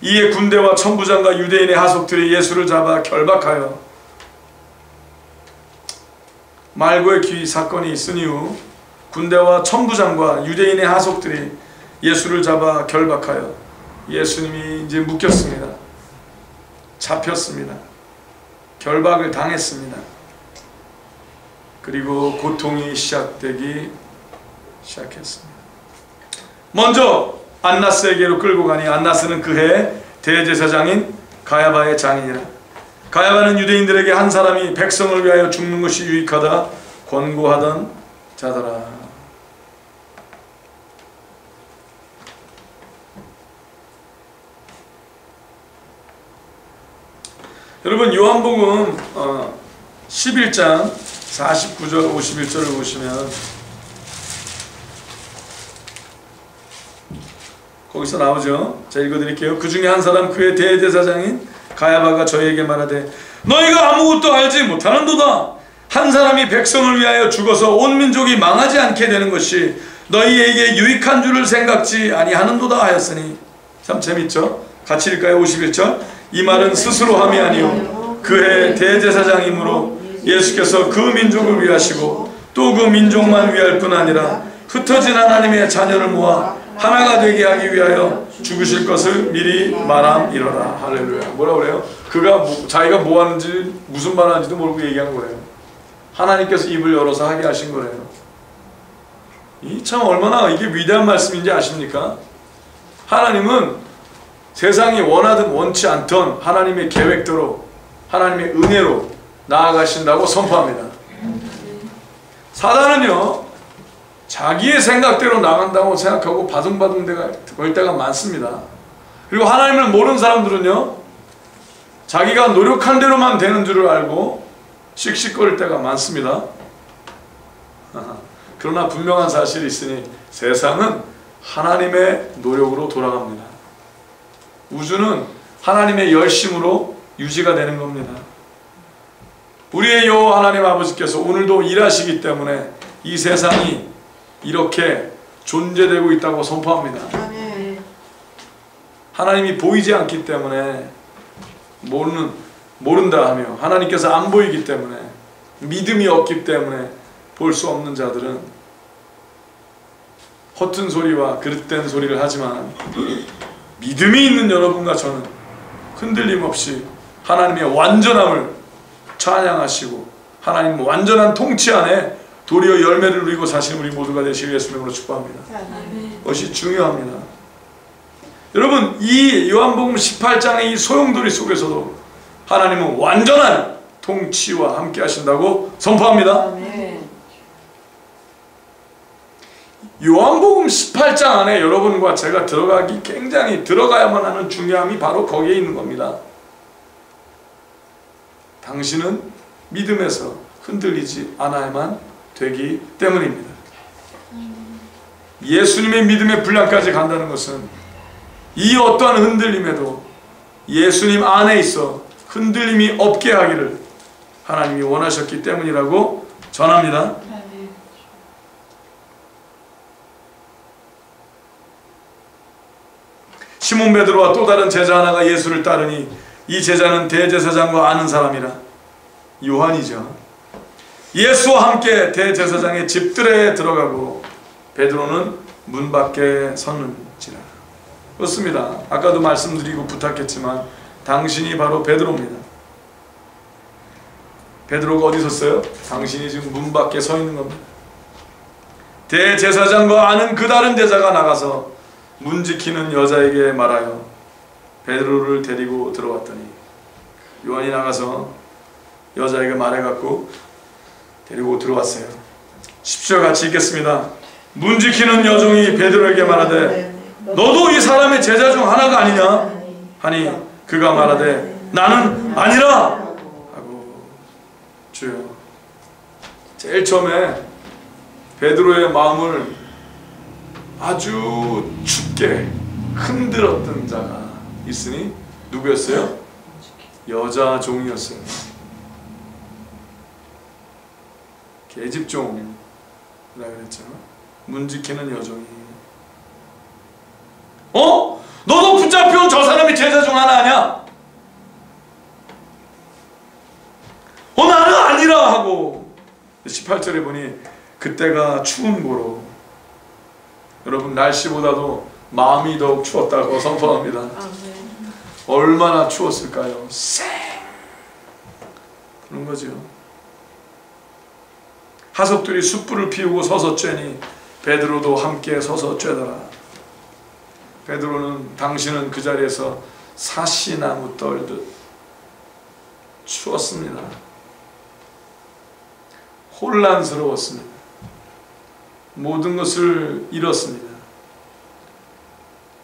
이에 군대와 천부장과 유대인의 하속들이 예수를 잡아 결박하여 말고의 귀 사건이 있은 이후 군대와 천부장과 유대인의 하속들이 예수를 잡아 결박하여 예수님이 이제 묶였습니다. 잡혔습니다. 결박을 당했습니다. 그리고 고통이 시작되기 시작했습니다. 먼저 안나스에게로 끌고 가니 안나스는 그해 대제사장인 가야바의 장인이라. 가야바는 유대인들에게 한 사람이 백성을 위하여 죽는 것이 유익하다 권고하던 자더라. 여러분 요한복음 11장 49절 51절을 보시면 거기서 나오죠. 자, 읽어드릴게요. 그 중에 한 사람 그의 대제사장인 가야바가 저희에게 말하되 너희가 아무것도 알지 못하는도다. 한 사람이 백성을 위하여 죽어서 온 민족이 망하지 않게 되는 것이 너희에게 유익한 줄을 생각지 아니하는도다 하였으니. 참 재밌죠. 같이 읽을까요? 51절. 이 말은 스스로 함이 아니요 그의 대제사장이므로 예수께서 그 민족을 위하시고 또 그 민족만 위할 뿐 아니라 흩어진 하나님의 자녀를 모아 하나가 되게 하기 위하여 죽으실 것을 미리 말함이로라. 할렐루야. 뭐라 그래요? 그가 자기가 뭐 하는지 무슨 말 하는지도 모르고 얘기한 거예요. 하나님께서 입을 열어서 하게 하신 거예요. 이 참 얼마나 이게 위대한 말씀인지 아십니까? 하나님은 세상이 원하든 원치 않던 하나님의 계획대로 하나님의 은혜로 나아가신다고 선포합니다. 사단은요 자기의 생각대로 나간다고 생각하고 바둥바둥 될 때가 많습니다. 그리고 하나님을 모르는 사람들은요 자기가 노력한 대로만 되는 줄을 알고 씩씩거릴 때가 많습니다. 그러나 분명한 사실이 있으니 세상은 하나님의 노력으로 돌아갑니다. 우주는 하나님의 열심으로 유지가 되는 겁니다. 우리의 여호와 하나님 아버지께서 오늘도 일하시기 때문에 이 세상이 이렇게 존재되고 있다고 선포합니다. 하나님이 보이지 않기 때문에 모른다 하며 하나님께서 안 보이기 때문에 믿음이 없기 때문에 볼 수 없는 자들은 허튼 소리와 그릇된 소리를 하지만 믿음이 있는 여러분과 저는 흔들림 없이 하나님의 완전함을 찬양하시고 하나님 완전한 통치 안에 도리어 열매를 누리고 사시는 우리 모두가 되시길 예수님으로 축복합니다. 그것이 중요합니다. 여러분 이 요한복음 18장의 이 소용돌이 속에서도 하나님은 완전한 통치와 함께 하신다고 선포합니다. 요한복음 18장 안에 여러분과 제가 들어가야만 하는 중요함이 바로 거기에 있는 겁니다. 당신은 믿음에서 흔들리지 않아야만 되기 때문입니다. 예수님의 믿음의 분량까지 간다는 것은 이 어떠한 흔들림에도 예수님 안에 있어 흔들림이 없게 하기를 하나님이 원하셨기 때문이라고 전합니다. 시몬 베드로와 또 다른 제자 하나가 예수를 따르니 이 제자는 대제사장과 아는 사람이라 요한이죠. 예수와 함께 대제사장의 집들에 들어가고 베드로는 문 밖에 섰는지라. 그렇습니다. 아까도 말씀드리고 부탁했지만 당신이 바로 베드로입니다. 베드로가 어디 섰어요? 당신이 지금 문 밖에 서 있는 겁니다. 대제사장과 아는 그 다른 제자가 나가서 문 지키는 여자에게 말하여 베드로를 데리고 들어왔더니 요한이 나가서 여자에게 말해갖고 데리고 들어왔어요. 10절 같이 읽겠습니다. 문 지키는 여종이 베드로에게 말하되 너도 이 사람의 제자 중 하나가 아니냐 하니 그가 말하되 나는 아니라 하고 주여. 제일 처음에 베드로의 마음을 아주 춥게 흔들었던 자가 있으니 누구였어요? 여자 종이었어요. 계집종이라고 그랬죠. 문 지키는 여종이. 너도 붙잡혀온 저 사람이 제자 중 하나 아니야? 나는 아니라 하고 18절에 보니 그때가 추운 고로 여러분 날씨보다도 마음이 더욱 추웠다고 선포합니다. 얼마나 추웠을까요? 그런 거죠. 하석들이 숯불을 피우고 서서 쬐니 베드로도 함께 서서 쬐더라. 베드로는 당신은 그 자리에서 사시나무 떨듯 추웠습니다. 혼란스러웠습니다. 모든 것을 잃었습니다.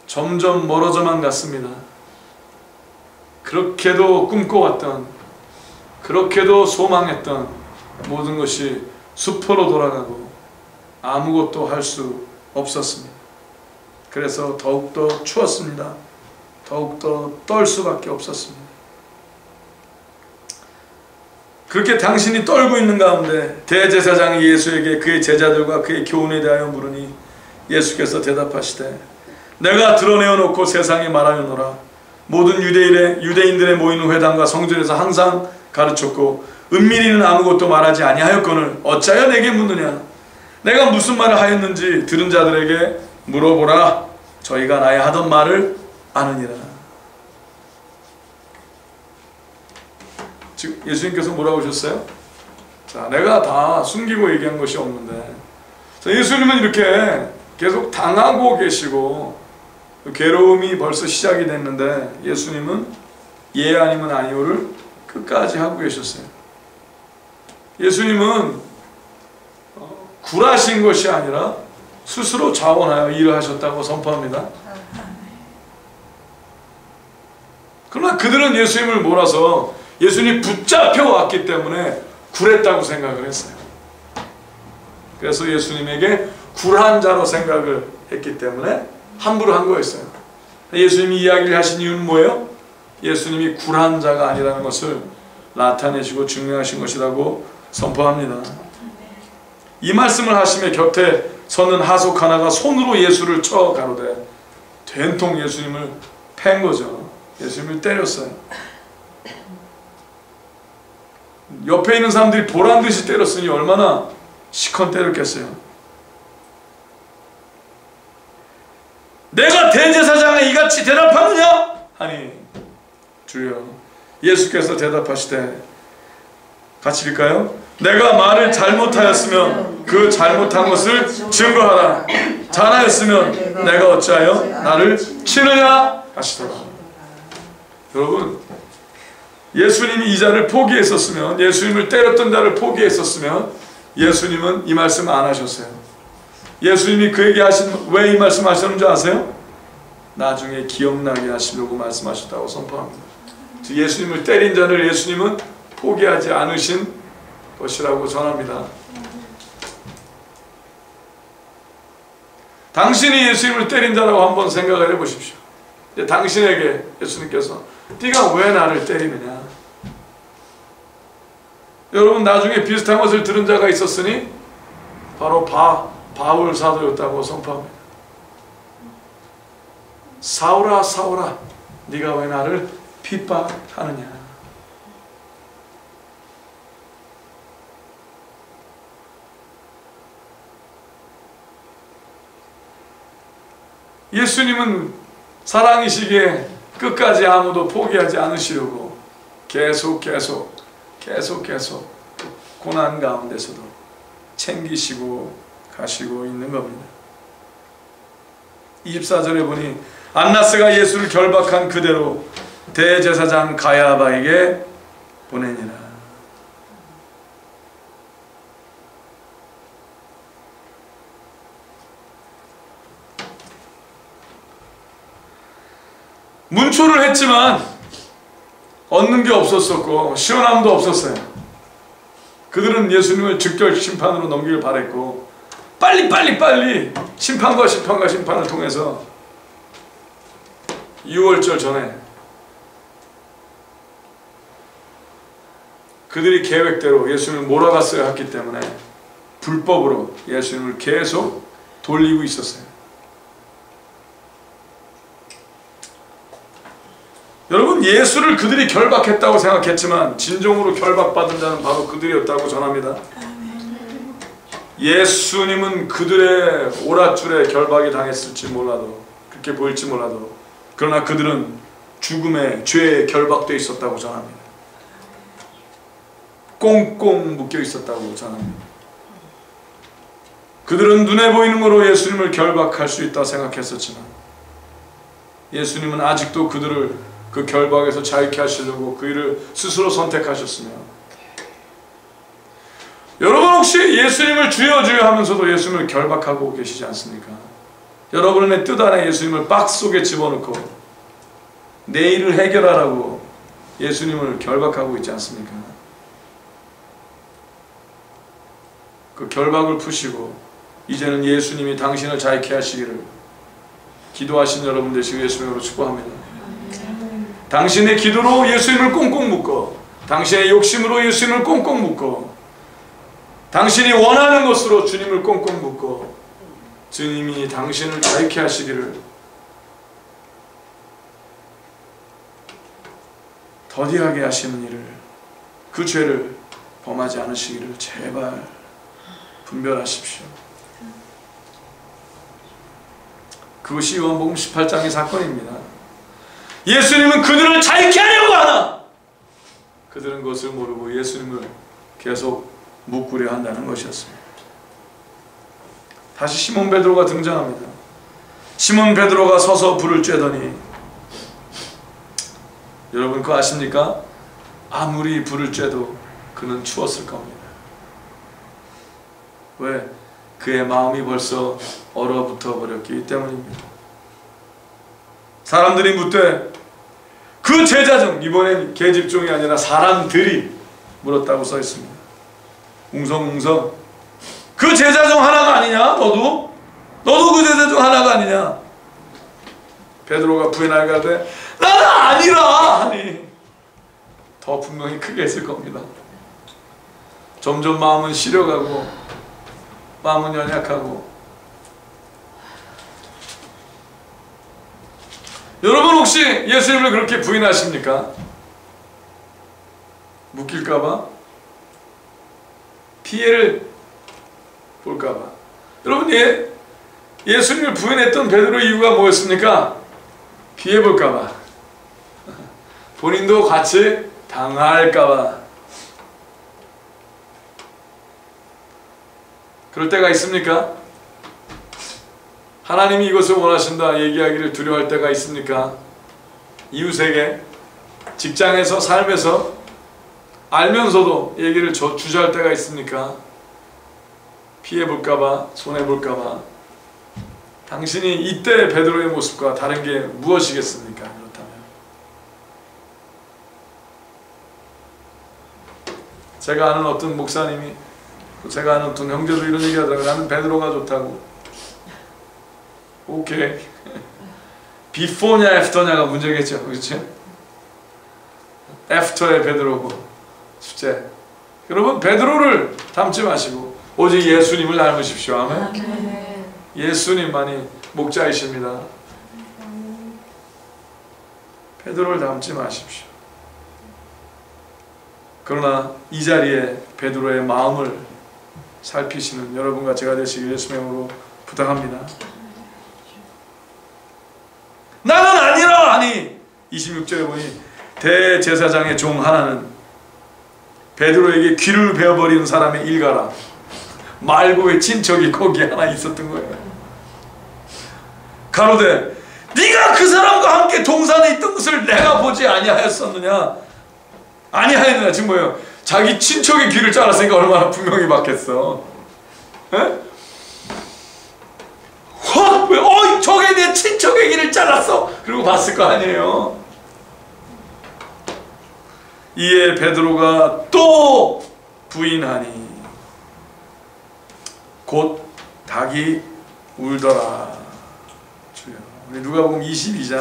점점 멀어져만 갔습니다. 그렇게도 꿈꿔왔던, 그렇게도 소망했던 모든 것이 수포로 돌아가고 아무것도 할 수 없었습니다. 그래서 더욱더 추웠습니다. 더욱더 떨 수밖에 없었습니다. 그렇게 당신이 떨고 있는 가운데 대제사장이 예수에게 그의 제자들과 그의 교훈에 대하여 물으니 예수께서 대답하시되 내가 드러내어 놓고 세상에 말하였노라. 모든 유대인들의 모이는 회당과 성전에서 항상 가르쳤고 은밀히는 아무것도 말하지 아니하였거늘 어찌하여 내게 묻느냐. 내가 무슨 말을 하였는지 들은 자들에게 물어보라. 저희가 나의 하던 말을 아느니라. 지금 예수님께서 뭐라고 하셨어요? 자, 내가 다 숨기고 얘기한 것이 없는데, 자, 예수님은 이렇게 계속 당하고 계시고 괴로움이 벌써 시작이 됐는데 예수님은 예 아니면 아니오를 끝까지 하고 계셨어요. 예수님은 굴하신 것이 아니라 스스로 자원하여 일을 하셨다고 선포합니다. 그러나 그들은 예수님을 몰아서 예수님이 붙잡혀 왔기 때문에 굴했다고 생각을 했어요. 그래서 예수님에게 굴한 자로 생각을 했기 때문에 함부로 한 거였어요. 예수님이 이야기를 하신 이유는 뭐예요? 예수님이 굴한 자가 아니라는 것을 나타내시고 증명하신 것이라고 선포합니다. 이 말씀을 하시며 곁에 서는 하속 하나가 손으로 예수를 쳐 가로되 된통 예수님을 팬 거죠. 예수님을 때렸어요. 옆에 있는 사람들이 보란듯이 때렸으니 얼마나 시컨 때렸겠어요. 내가 대제사장에 이같이 대답하느냐? 하니 주여. 예수께서 대답하시되 같이 읽을까요? 내가 말을 잘못하였으면 그 잘못한 것을 증거하라. 잘하였으면 내가 어찌하여 나를 치느냐 하시더라. 여러분, 예수님이 이 자를 포기했었으면, 예수님을 때렸던 자를 포기했었으면 예수님은 이 말씀 안 하셨어요. 예수님이 그에게 왜 이 말씀 하셨는지 아세요? 나중에 기억나게 하시려고 말씀하셨다고 선포합니다. 예수님을 때린 자를 예수님은 포기하지 않으신 것이라고 전합니다. 당신이 예수님을 때린 자라고 한번 생각을 해보십시오. 이제 당신에게 예수님께서 네가 왜 나를 때리느냐? 여러분, 나중에 비슷한 것을 들은 자가 있었으니 바로 바울 사도였다고 선포합니다. 사울아 사울아 네가 왜 나를 핍박하느냐? 예수님은 사랑이시기에 끝까지 아무도 포기하지 않으시려고 계속 고난 가운데서도 챙기시고 가시고 있는 겁니다. 24절에 보니 안나스가 예수를 결박한 그대로 대제사장 가야바에게 보내니라. 문초를 했지만 얻는 게 없었었고 시원함도 없었어요. 그들은 예수님을 즉결 심판으로 넘기길 바랬고 빨리 심판과 심판을 통해서 6월절 전에 그들이 계획대로 예수님을 몰아갔어야 했기 때문에 불법으로 예수님을 계속 돌리고 있었어요. 여러분, 예수를 그들이 결박했다고 생각했지만 진정으로 결박받은 자는 바로 그들이었다고 전합니다. 예수님은 그들의 오랏줄에 결박이 당했을지 몰라도, 그렇게 보일지 몰라도, 그러나 그들은 죽음의 죄에 결박되어 있었다고 전합니다. 꽁꽁 묶여 있었다고 전합니다. 그들은 눈에 보이는 거로 예수님을 결박할 수 있다 생각했었지만 예수님은 아직도 그들을 그 결박에서 자유케 하시려고 그 일을 스스로 선택하셨으며, 여러분 혹시 예수님을 주여 하면서도 예수님을 결박하고 계시지 않습니까? 여러분의 뜻 안에 예수님을 박스 속에 집어넣고 내 일을 해결하라고 예수님을 결박하고 있지 않습니까? 그 결박을 푸시고 이제는 예수님이 당신을 자유케 하시기를 기도하신 여러분 되시고 예수님으로 축복합니다. 당신의 기도로 예수님을 꽁꽁 묶어, 당신의 욕심으로 예수님을 꽁꽁 묶어, 당신이 원하는 것으로 주님을 꽁꽁 묶어 주님이 당신을 자유케 하시기를, 더디하게 하시는 일을, 그 죄를 범하지 않으시기를 제발 분별하십시오. 그것이 요한복음 18장의 사건입니다. 예수님은 그들을 자유케 하려고 하나 그들은 그것을 모르고 예수님을 계속 묶으려 한다는 것이었습니다. 다시 시몬 베드로가 등장합니다. 시몬 베드로가 서서 불을 쬐더니, 여러분 그거 아십니까? 아무리 불을 쬐도 그는 추웠을 겁니다. 왜? 그의 마음이 벌써 얼어붙어 버렸기 때문입니다. 사람들이 묻되 그 제자 중, 이번엔 계집종이 아니라 사람들이 물었다고 써 있습니다. 웅성웅성 그 제자 중 하나가 아니냐? 너도 그 제자 중 하나가 아니냐? 베드로가 부인하되 나는 아니라 하니 더 분명히 크게 했을 겁니다. 점점 마음은 시려가고 마음은 연약하고. 여러분 혹시 예수님을 그렇게 부인하십니까? 묶일까봐? 피해를 볼까봐? 여러분, 예수님을 부인했던 베드로의 이유가 뭐였습니까? 피해볼까봐, 본인도 같이 당할까봐. 그럴 때가 있습니까? 하나님이 이것을 원하신다 얘기하기를 두려워할 때가 있습니까? 이웃에게, 직장에서, 삶에서 알면서도 얘기를 주저할 때가 있습니까? 피해볼까봐, 손해볼까봐. 당신이 이때 베드로의 모습과 다른 게 무엇이겠습니까? 그렇다면 제가 아는 어떤 목사님이, 제가 아는 어떤 형제도 이런 얘기 하더라고요. 나는 베드로가 좋다고. 오케이. 비포냐 애프터냐가 문제겠죠. 그렇죠? 애프터의 베드로고 숙제. 여러분, 베드로를 닮지 마시고 오직 예수님을 닮으십시오. 아멘. 예수님만이 목자이십니다. 베드로를 닮지 마십시오. 그러나 이 자리에 베드로의 마음을 살피시는 여러분과 제가 되시길 예수의 이름으로 부탁합니다. 나는 아니라 하니 26절에 보니 대제사장의 종 하나는 베드로에게 귀를 베어버리는 사람의 일가라. 말고의 친척이 거기 하나 있었던 거예요. 가로되 네가 그 사람과 함께 동산에 있던 것을 내가 보지 아니하였느냐. 지금 뭐예요? 자기 친척의 귀를 잘랐으니까 얼마나 분명히 받겠어. 왜? 저게 내 친척의 귀를 잘랐어. 그리고 봤을 거 아니에요. 이에 베드로가 또 부인하니 곧 닭이 울더라. 주여. 우리 누가복음 22장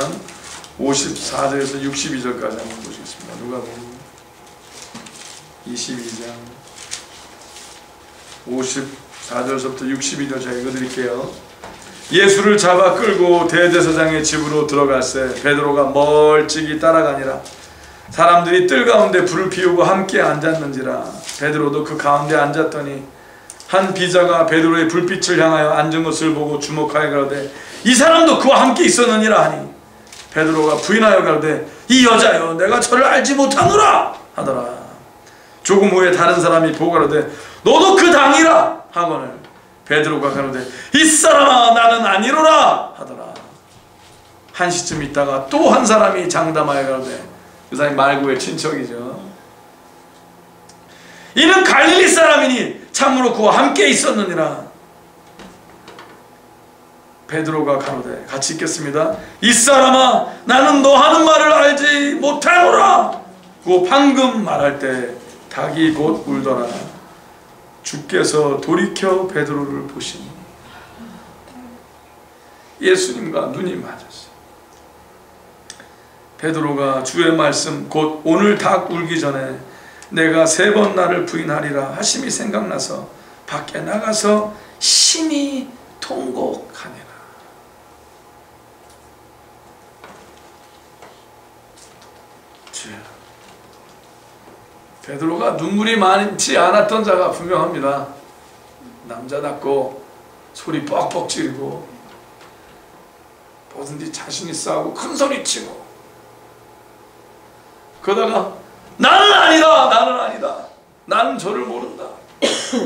54절에서 62절까지 한번 보시겠습니다. 누가복음 22장 54절부터 62절 제가 읽어드릴게요. 예수를 잡아 끌고 대제사장의 집으로 들어갈새 베드로가 멀찍이 따라가니라. 사람들이 뜰 가운데 불을 피우고 함께 앉았는지라. 베드로도 그 가운데 앉았더니 한 비자가 베드로의 불빛을 향하여 앉은 것을 보고 주목하여 가로되 이 사람도 그와 함께 있었느니라 하니 베드로가 부인하여 가로되 이 여자여 내가 저를 알지 못하노라 하더라. 조금 후에 다른 사람이 보고 가로되 너도 그 당이라 하거늘 베드로가 가로되 이 사람아 나는 아니로라 하더라. 한 시쯤 있다가 또 한 사람이 장담하여 가로되 그 사람이 말고의 친척이죠. 이는 갈릴리 사람이니 참으로 그와 함께 있었느니라. 베드로가 가로되 같이 읽겠습니다. 이 사람아 나는 너 하는 말을 알지 못하노라. 그 방금 말할 때 닭이 곧 울더라. 주께서 돌이켜 베드로를 보시니 예수님과 눈이 맞았어요. 베드로가 주의 말씀 곧 오늘 닭 울기 전에 내가 3번 나를 부인하리라 하심이 생각나서 밖에 나가서 심히 통곡하니라. 주여. 베드로가 눈물이 많지 않았던 자가 분명합니다. 남자답고 소리 뻑뻑 지르고 뭐든지 자신이 싸우고 큰 소리치고 그러다가 나는 아니다 나는 저를 모른다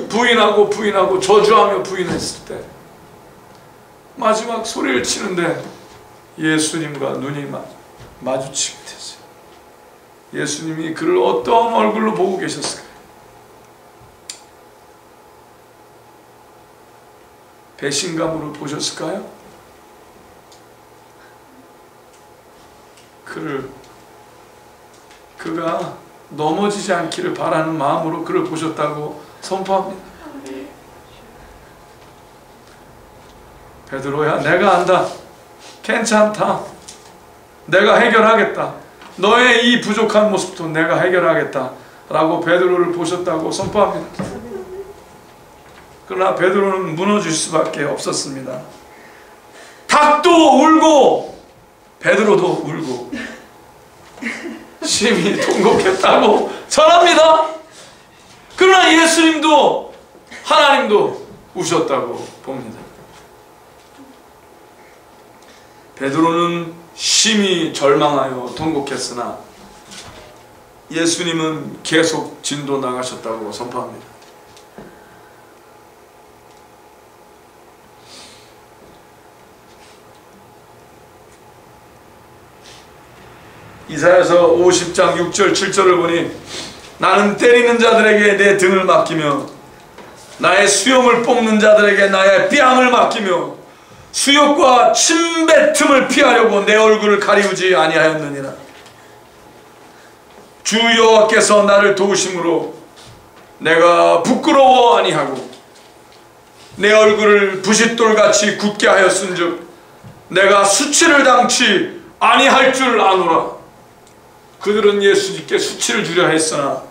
부인하고 저주하며 부인했을 때 마지막 소리를 치는데 예수님과 눈이 마주치게 됐어요. 예수님이 그를 어떤 얼굴로 보고 계셨을까요? 배신감으로 보셨을까요? 그가 넘어지지 않기를 바라는 마음으로 그를 보셨다고 선포합니다. 베드로야 내가 안다. 괜찮다. 내가 해결하겠다. 너의 이 부족한 모습도 내가 해결하겠다 라고 베드로를 보셨다고 선포합니다. 그러나 베드로는 무너질 수밖에 없었습니다. 닭도 울고 베드로도 울고 심히 통곡했다고 전합니다. 그러나 예수님도 하나님도 우셨다고 봅니다. 베드로는 심히 절망하여 통곡했으나 예수님은 계속 진도 나가셨다고 선포합니다. 이사야서 50장 6절 7절을 보니 나는 때리는 자들에게 내 등을 맡기며 나의 수염을 뽑는 자들에게 나의 뺨을 맡기며 수욕과 침뱉음을 피하려고 내 얼굴을 가리우지 아니하였느니라. 주 여호와께서 나를 도우심으로 내가 부끄러워 아니하고 내 얼굴을 부싯돌같이 굳게 하였은즉 내가 수치를 당치 아니할 줄 아노라. 그들은 예수님께 수치를 주려 했으나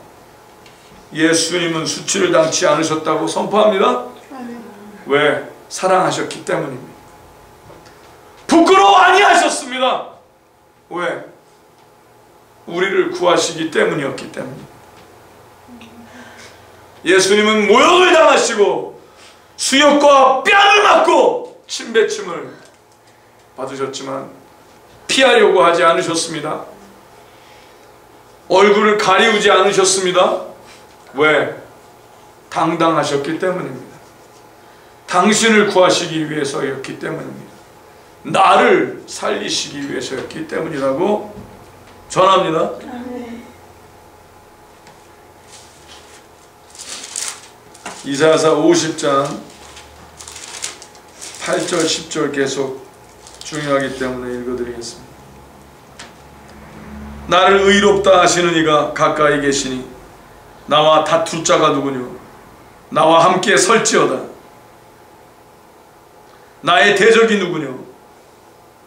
예수님은 수치를 당치 않으셨다고 선포합니다. 왜? 사랑하셨기 때문입니다. 부끄러워 아니하셨습니다. 왜? 우리를 구하시기 때문이었기 때문입니다. 예수님은 모욕을 당하시고 수욕과 뺨을 맞고 침뱉음을 받으셨지만 피하려고 하지 않으셨습니다. 얼굴을 가리우지 않으셨습니다. 왜? 당당하셨기 때문입니다. 당신을 구하시기 위해서였기 때문입니다. 나를 살리시기 위해서였기 때문이라고 전합니다. 이사야서 50장 8절 10절 계속 중요하기 때문에 읽어드리겠습니다. 나를 의롭다 하시는 이가 가까이 계시니 나와 다툴 자가 누구뇨? 나와 함께 설지어다. 나의 대적이 누구뇨?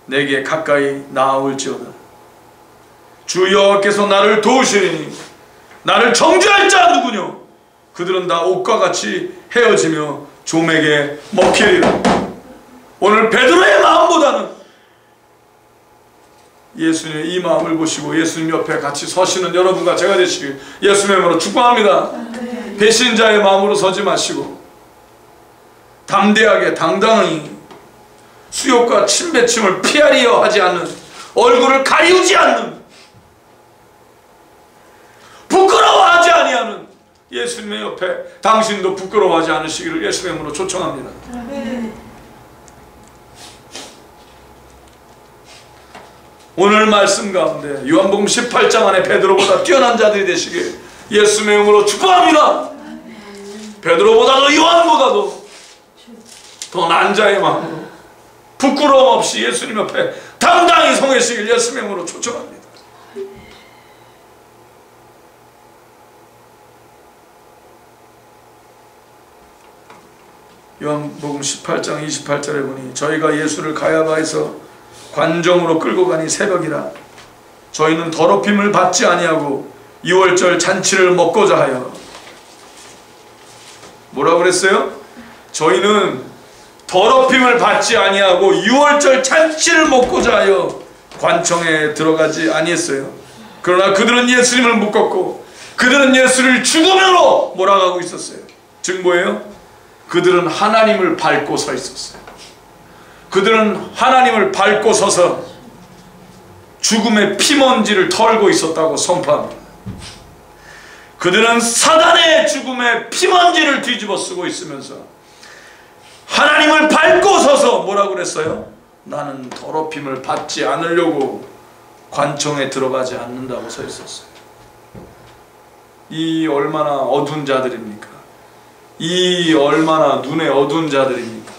내게 가까이 나아올지어다. 주 여호와께서 나를 도우시리니 나를 정죄할 자 누구뇨? 그들은 다 옷과 같이 헤어지며 좀에게 먹히리라. 오늘 베드로의 마음보다는 예수님의 이 마음을 보시고 예수님 옆에 같이 서시는 여러분과 제가 되시길 예수님의 이름으로 축복합니다. 배신자의 마음으로 서지 마시고 담대하게 당당히 수욕과 침뱉음을 피하려 하지 않는, 얼굴을 가리우지 않는, 부끄러워하지 아니하는 예수님의 옆에 당신도 부끄러워하지 않으시기를 예수님의 이름으로 초청합니다. 오늘 말씀 가운데 요한복음 18장 안에 베드로보다 뛰어난 자들이 되시길 예수님의 이름으로 축복합니다. 베드로보다도 요한보다도 더 난 자의 마음으로 부끄러움 없이 예수님 옆에 당당히 서계시길 예수님의 이름으로 초청합니다. 요한복음 18장 28절에 보니 저희가 예수를 가야바에서 관정으로 끌고 가니 새벽이라 저희는 더럽힘을 받지 아니하고 유월절 잔치를 먹고자 하여. 뭐라고 그랬어요? 저희는 더럽힘을 받지 아니하고 유월절 잔치를 먹고자 하여 관청에 들어가지 아니했어요. 그러나 그들은 예수님을 묶었고 그들은 예수를 죽음으로 몰아가고 있었어요. 즉 뭐예요? 그들은 하나님을 밟고 서 있었어요. 그들은 하나님을 밟고 서서 죽음의 피먼지를 털고 있었다고 선포합니다. 그들은 사단의 죽음의 피먼지를 뒤집어 쓰고 있으면서 하나님을 밟고 서서 뭐라고 그랬어요? 나는 더럽힘을 받지 않으려고 관청에 들어가지 않는다고 서 있었어요. 이 얼마나 어두운 자들입니까? 이 얼마나 눈에 어두운 자들입니까?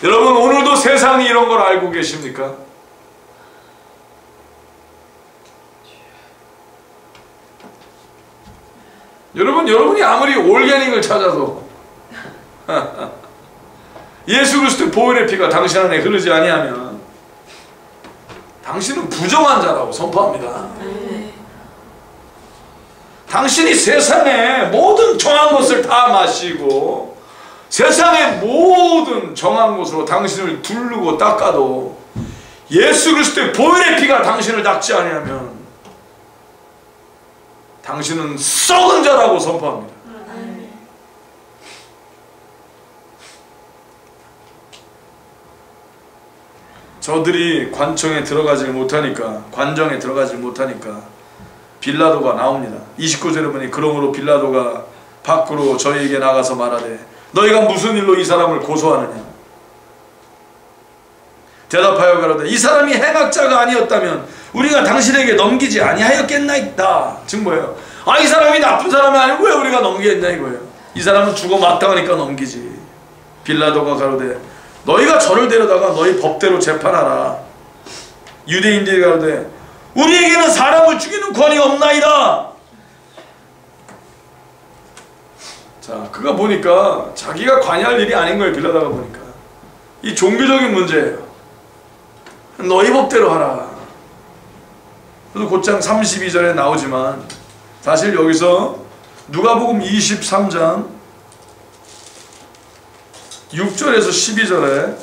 여러분, 오늘도 세상이 이런 걸 알고 계십니까? 여러분이 아무리 올게닉을 찾아도 예수 그리스도의 보혈의 피가 당신 안에 흐르지 아니하면 당신은 부정한 자라고 선포합니다. 당신이 세상의 모든 정한 것을 다 마시고 세상의 모든 정한 것으로 당신을 두르고 닦아도 예수 그리스도의 보혈의 피가 당신을 닦지 아니하면 당신은 썩은 자라고 선포합니다. 저들이 관청에 들어가지 못하니까, 관정에 들어가지 못하니까 빌라도가 나옵니다. 29절에 보니 그러므로 빌라도가 밖으로 저희에게 나가서 말하되 너희가 무슨 일로 이 사람을 고소하느냐? 대답하여 가로되 이 사람이 행악자가 아니었다면 우리가 당신에게 넘기지 아니하였겠나이다. 즉 뭐예요? 이 사람이 나쁜 사람이 아니고 왜 우리가 넘기겠냐 이거예요. 이 사람은 죽어 마땅하니까 넘기지. 빌라도가 가로되 너희가 저를 데려다가 너희 법대로 재판하라. 유대인들이 가로되 우리에게는 사람을 죽이는 권이 없나이다. 자, 그가 보니까 자기가 관여할 일이 아닌 거예요. 빌라도가 보니까 이 종교적인 문제예요. 너희 법대로 하라. 그래서 곧장 32절에 나오지만 사실 여기서 누가복음 23장 6절에서 12절에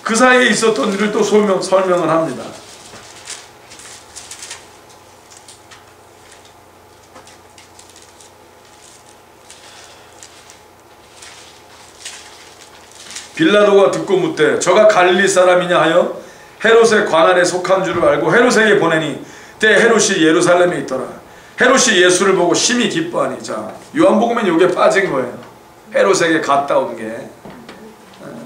그 사이에 있었던 일을 또 설명을 합니다. 빌라도가 듣고 묻되 저가 갈릴리 사람이냐 하여 헤롯의 관할에 속한 줄을 알고 헤롯에게 보내니 때 헤롯이 예루살렘에 있더라. 헤롯이 예수를 보고 심히 기뻐하니. 자, 요한복음엔 요게 빠진 거예요. 헤롯에게 갔다 온 게.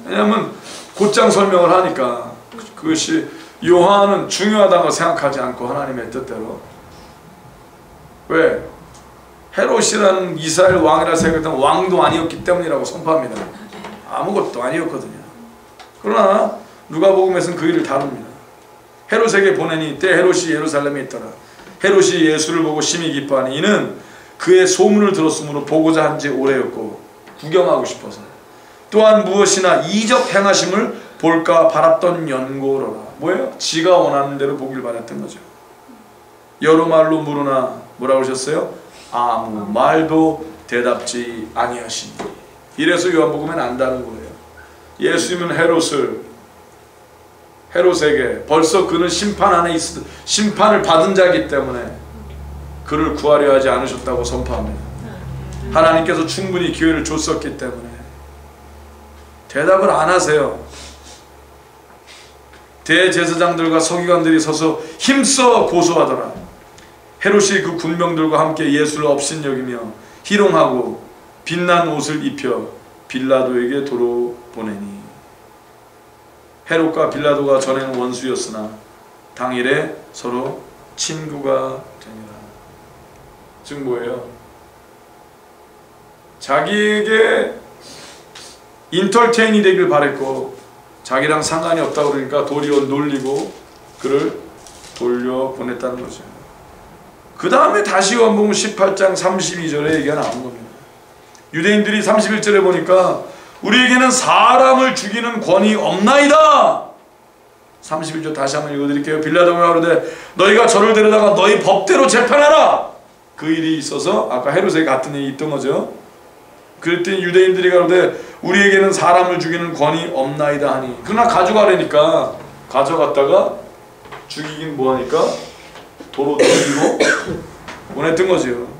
왜냐하면 곧장 설명을 하니까 그것이 요한은 중요하다고 생각하지 않고 하나님의 뜻대로. 왜? 헤롯이라는 이스라엘 왕이라 생각했던 왕도 아니었기 때문이라고 선포합니다. 아무것도 아니었거든요. 그러나 누가복음에서는 그 일을 다룹니다. 헤롯에게 보내니 때 헤롯이 예루살렘에 있더라. 헤롯이 예수를 보고 심히 기뻐하니 이는 그의 소문을 들었으므로 보고자 한 지 오래였고 구경하고 싶어서 또한 무엇이나 이적 행하심을 볼까 바랐던 연고로라. 뭐예요? 지가 원하는 대로 보길 바랐던 거죠. 여러 말로 물으나 뭐라고 하셨어요? 아무 말도 대답지 아니하시니. 이래서 요한복음엔 안다는 거예요. 예수님은 헤롯에게 벌써 그는 심판 안에 심판을 받은 자이기 때문에 그를 구하려 하지 않으셨다고 선포합니다. 하나님께서 충분히 기회를 줬었기 때문에 대답을 안 하세요. 대제사장들과 서기관들이 서서 힘써 고소하더라. 헤롯이 그 군병들과 함께 예수를 업신여기며 희롱하고 빛난 옷을 입혀 빌라도에게 도로 보내니. 헤롯과 빌라도가 전에는 원수였으나 당일에 서로 친구가 되니라. 즉 뭐예요? 자기에게 인터테인이 되길 바랬고 자기랑 상관이 없다고 그러니까 도리어 놀리고 그를 돌려보냈다는 거죠. 그 다음에 다시 요한복음 18장 32절에 얘기가 나온 겁니다. 유대인들이 31절에 보니까 우리에게는 사람을 죽이는 권위 없나이다. 31절 다시 한번 읽어드릴게요. 빌라도가 그러되 너희가 저를 데려다가 너희 법대로 재판하라. 그 일이 있어서 아까 헤롯에게 같은 일이 있던 거죠. 그랬더니 유대인들이 가로되 우리에게는 사람을 죽이는 권위 없나이다 하니. 그러나 가져가려니까 가져갔다가 죽이긴 뭐하니까 도로 돌리고 보냈던 거죠.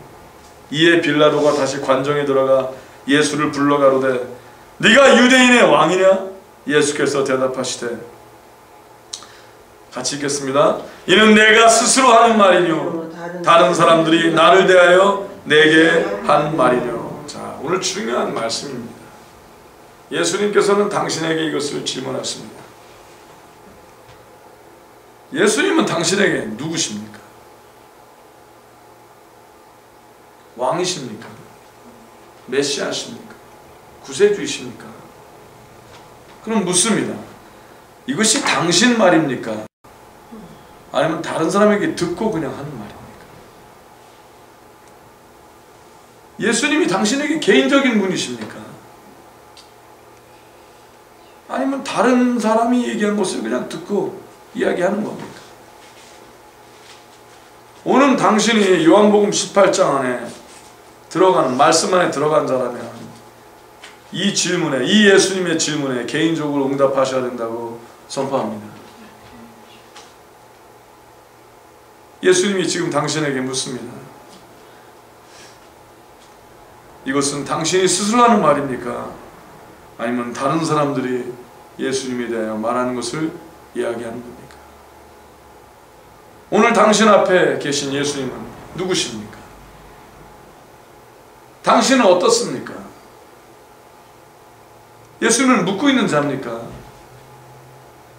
이에 빌라도가 다시 관정에 들어가 예수를 불러 가로되 네가 유대인의 왕이냐? 예수께서 대답하시되 같이 읽겠습니다. 이는 내가 스스로 하는 말이뇨 다른 사람들이 나를 대하여 내게 한 말이뇨. 자, 오늘 중요한 말씀입니다. 예수님께서는 당신에게 이것을 질문하십니다. 예수님은 당신에게 누구십니까? 왕이십니까? 메시아십니까? 구세주이십니까? 그럼 묻습니다. 이것이 당신 말입니까? 아니면 다른 사람에게 듣고 그냥 하는 말입니까? 예수님이 당신에게 개인적인 분이십니까? 아니면 다른 사람이 얘기한 것을 그냥 듣고 이야기하는 겁니까? 오늘 당신이 요한복음 18장 안에 들어가는 말씀 안에 들어간 자라면 이 질문에, 이 예수님의 질문에 개인적으로 응답하셔야 된다고 선포합니다. 예수님이 지금 당신에게 묻습니다. 이것은 당신이 스스로 하는 말입니까? 아니면 다른 사람들이 예수님에 대하여 말하는 것을 이야기하는 겁니까? 오늘 당신 앞에 계신 예수님은 누구십니까? 당신은 어떻습니까? 예수님을 묻고 있는 자입니까?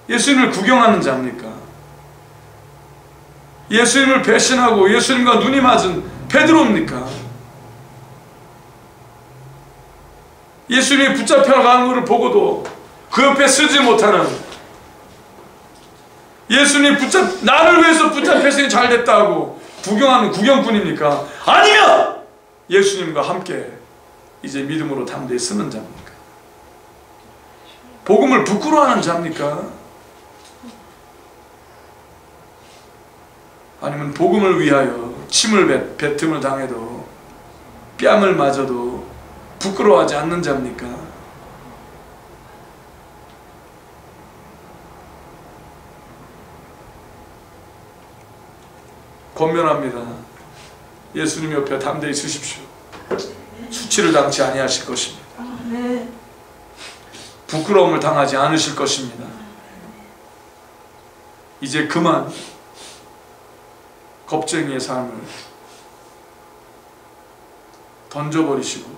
예수님을 구경하는 자입니까? 예수님을 배신하고 예수님과 눈이 맞은 베드로입니까? 예수님이 붙잡혀가는 것을 보고도 그 옆에 서지 못하는, 예수님 나를 위해서 붙잡혔으니 잘됐다 하고 구경하는 구경꾼입니까? 아니면 예수님과 함께 이제 믿음으로 담대히 쓰는 자입니까? 복음을 부끄러워하는 자입니까? 아니면 복음을 위하여 침을 뱉음을 당해도 뺨을 맞아도 부끄러워하지 않는 자입니까? 권면합니다. 예수님 옆에 담대히 서십시오. 수치를 당치 아니하실 것입니다. 부끄러움을 당하지 않으실 것입니다. 이제 그만 겁쟁이의 삶을 던져버리시고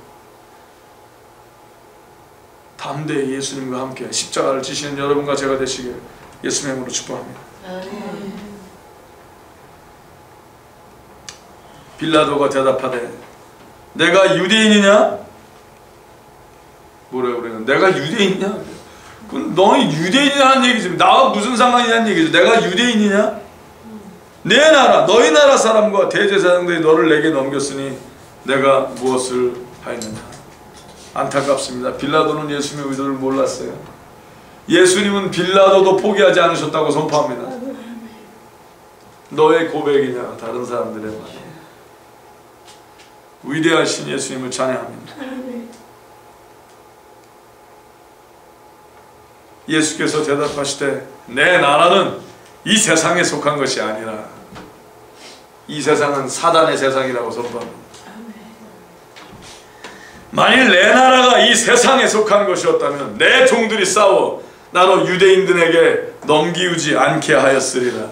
담대히 예수님과 함께 십자가를 지시는 여러분과 제가 되시길 예수님의 이름으로 축복합니다. 빌라도가 대답하되 내가 유대인이냐? 뭐라고 그래요? 내가 유대인이냐? 그럼 너희 유대인이라는 얘기지 나와 무슨 상관이냐는 얘기죠. 내가 유대인이냐? 내 나라 너희 나라 사람과 대제사장들이 너를 내게 넘겼으니 내가 무엇을 하였느냐? 안타깝습니다. 빌라도는 예수님의 의도를 몰랐어요. 예수님은 빌라도도 포기하지 않으셨다고 선포합니다. 너의 고백이냐 다른 사람들의 말. 위대하신 예수님을 찬양합니다. 예수께서 대답하시되 내 나라는 이 세상에 속한 것이 아니라 이 세상은 사단의 세상이라고 선포합니다. 만일 내 나라가 이 세상에 속한 것이었다면 내 종들이 싸워 나로 유대인들에게 넘기우지 않게 하였으리라.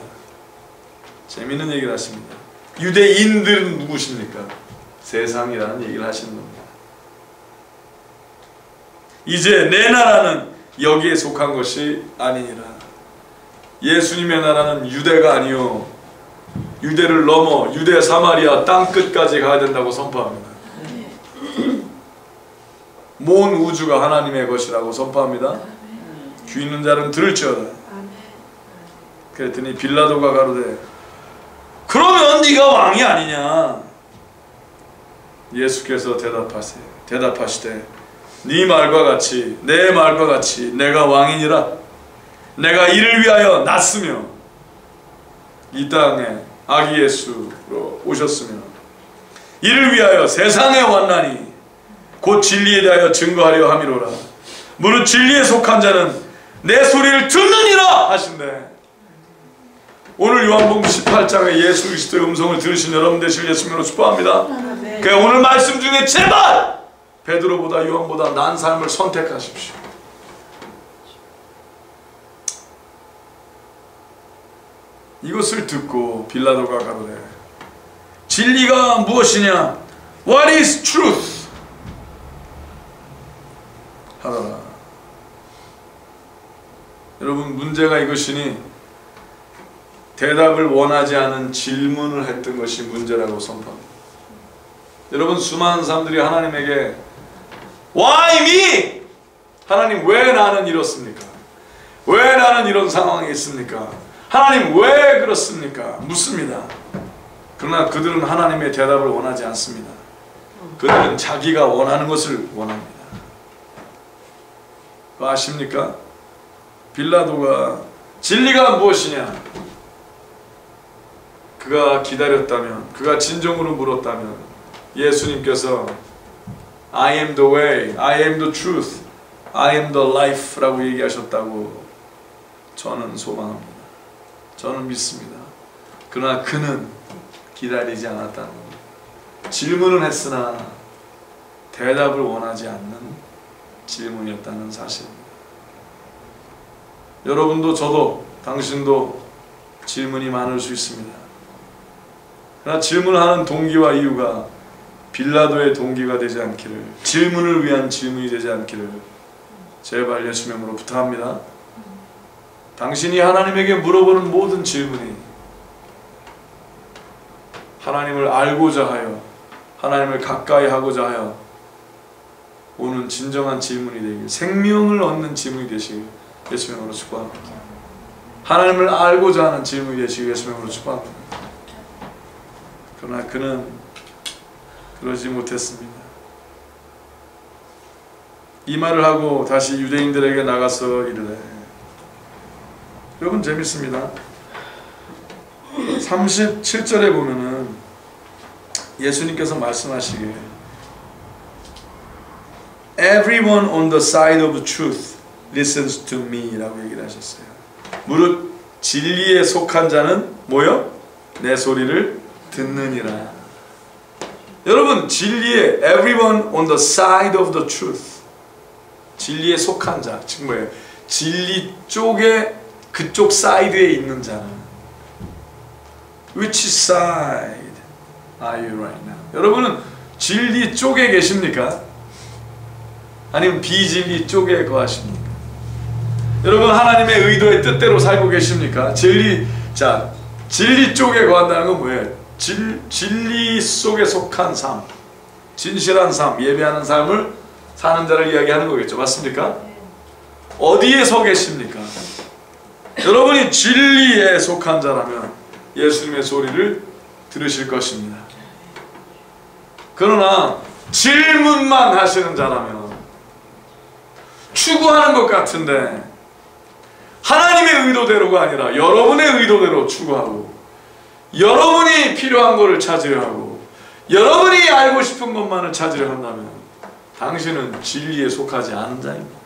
재미있는 얘기를 하십니다. 유대인들은 누구십니까? 세상이라는 얘기를 하시는 겁니다. 이제 내 나라는 여기에 속한 것이 아니니라. 예수님의 나라는 유대가 아니요 유대를 넘어 유대 사마리아 땅끝까지 가야 된다고 선포합니다. 모든 우주가 하나님의 것이라고 선포합니다. 귀 있는 자는 들을지어다. 그랬더니 빌라도가 가로되 그러면 네가 왕이 아니냐? 예수께서 대답하시되 네 말과 같이 내 말과 같이 내가 왕이니라. 내가 이를 위하여 났으며 이 땅에 아기 예수로 오셨으며 이를 위하여 세상에 왔나니 곧 진리에 대하여 증거하려 함이로라. 무릇 진리에 속한 자는 내 소리를 듣느니라 하신대. 오늘 요한복음 18장에 예수 그리스도의 음성을 들으신 여러분 되시길 예수님으로 축복합니다. 그 오늘 말씀 중에 제발 베드로보다 요한보다 나은 삶을 선택하십시오. 이것을 듣고 빌라도가 가로되 진리가 무엇이냐? What is truth? 하더라. 여러분 문제가 이것이니 대답을 원하지 않은 질문을 했던 것이 문제라고 선포합니다. 여러분 수많은 사람들이 하나님에게 Why me? 하나님 왜 나는 이렇습니까? 왜 나는 이런 상황에 있습니까? 하나님 왜 그렇습니까? 묻습니다. 그러나 그들은 하나님의 대답을 원하지 않습니다. 그들은 자기가 원하는 것을 원합니다. 아십니까? 빌라도가 진리가 무엇이냐? 그가 기다렸다면, 그가 진정으로 물었다면 예수님께서 I am the way, I am the truth, I am the life 라고 얘기하셨다고 저는 소망합니다. 저는 믿습니다. 그러나 그는 기다리지 않았다는 겁니다. 질문은 했으나 대답을 원하지 않는 질문이었다는 사실입니다. 여러분도 저도 당신도 질문이 많을 수 있습니다. 그러나 질문하는 동기와 이유가 빌라도의 동기가 되지 않기를, 질문을 위한 질문이 되지 않기를 제발 예수님의 이름으로 부탁합니다. 당신이 하나님에게 물어보는 모든 질문이 하나님을 알고자 하여, 하나님을 가까이 하고자 하여 오는 진정한 질문이 되길, 생명을 얻는 질문이 되시길 예수님의 이름으로 축복합니다. 하나님을 알고자 하는 질문이 되시길 예수님의 이름으로 축복합니다. 그러나 그는 그러지 못했습니다. 이 말을 하고 다시 유대인들에게 나가서 이르되. 여러분 재밌습니다. 37절에 보면은 예수님께서 말씀하시기에 Everyone on the side of truth listens to me 라고 얘기를 하셨어요. 무릇 진리에 속한 자는 뭐요? 내 소리를 듣느니라. 여러분 진리에 everyone on the side of the truth, 진리에 속한 자, 즉 뭐예요? 진리 쪽에 그쪽 사이드에 있는 자는 Which side are you right now? 여러분은 진리 쪽에 계십니까? 아니면 비진리 쪽에 거하십니까? 여러분 하나님의 의도의 뜻대로 살고 계십니까? 진리 쪽에 거한다는 건 뭐예요? 진리 속에 속한 삶, 진실한 삶, 예배하는 삶을 사는 자를 이야기하는 거겠죠. 맞습니까? 어디에 서 계십니까? 여러분이 진리에 속한 자라면 예수님의 소리를 들으실 것입니다. 그러나 질문만 하시는 자라면, 추구하는 것 같은데 하나님의 의도대로가 아니라 여러분의 의도대로 추구하고, 여러분이 필요한 것을 찾으려 하고, 여러분이 알고 싶은 것만을 찾으려 한다면 당신은 진리에 속하지 않은 자입니다.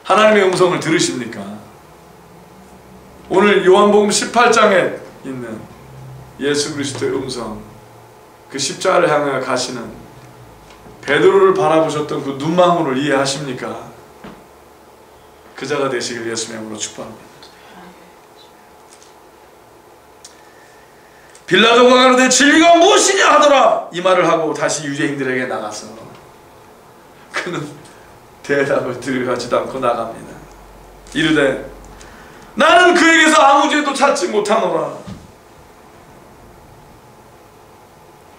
하나님의 음성을 들으십니까? 오늘 요한복음 18장에 있는 예수 그리스도의 음성, 그 십자가를 향해 가시는 베드로를 바라보셨던 그 눈망울을 이해하십니까? 그 자가 되시길 예수님의 이름으로 축복합니다. 빌라도가 가로되 진리가 무엇이냐 하더라. 이 말을 하고 다시 유대인들에게 나가서 그는 대답을 들어가지도 않고 나갑니다. 이르되 나는 그에게서 아무 죄도 찾지 못하노라.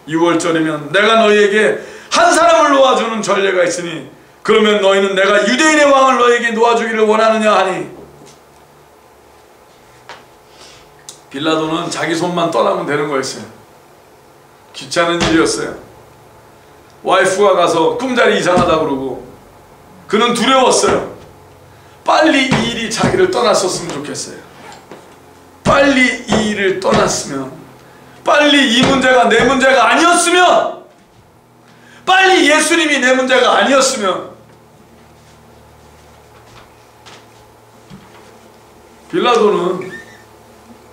6월절이면 내가 너희에게 한 사람을 놓아주는 전례가 있으니 그러면 너희는 내가 유대인의 왕을 너희에게 놓아주기를 원하느냐 하니, 빌라도는 자기 손만 떠나면 되는 거였어요. 귀찮은 일이었어요. 와이프가 가서 꿈자리 이상하다 그러고 그는 두려웠어요. 빨리 이 일이 자기를 떠났었으면 좋겠어요. 빨리 이 일을 떠났으면, 빨리 이 문제가 내 문제가 아니었으면, 빨리 예수님이 내 문제가 아니었으면. 빌라도는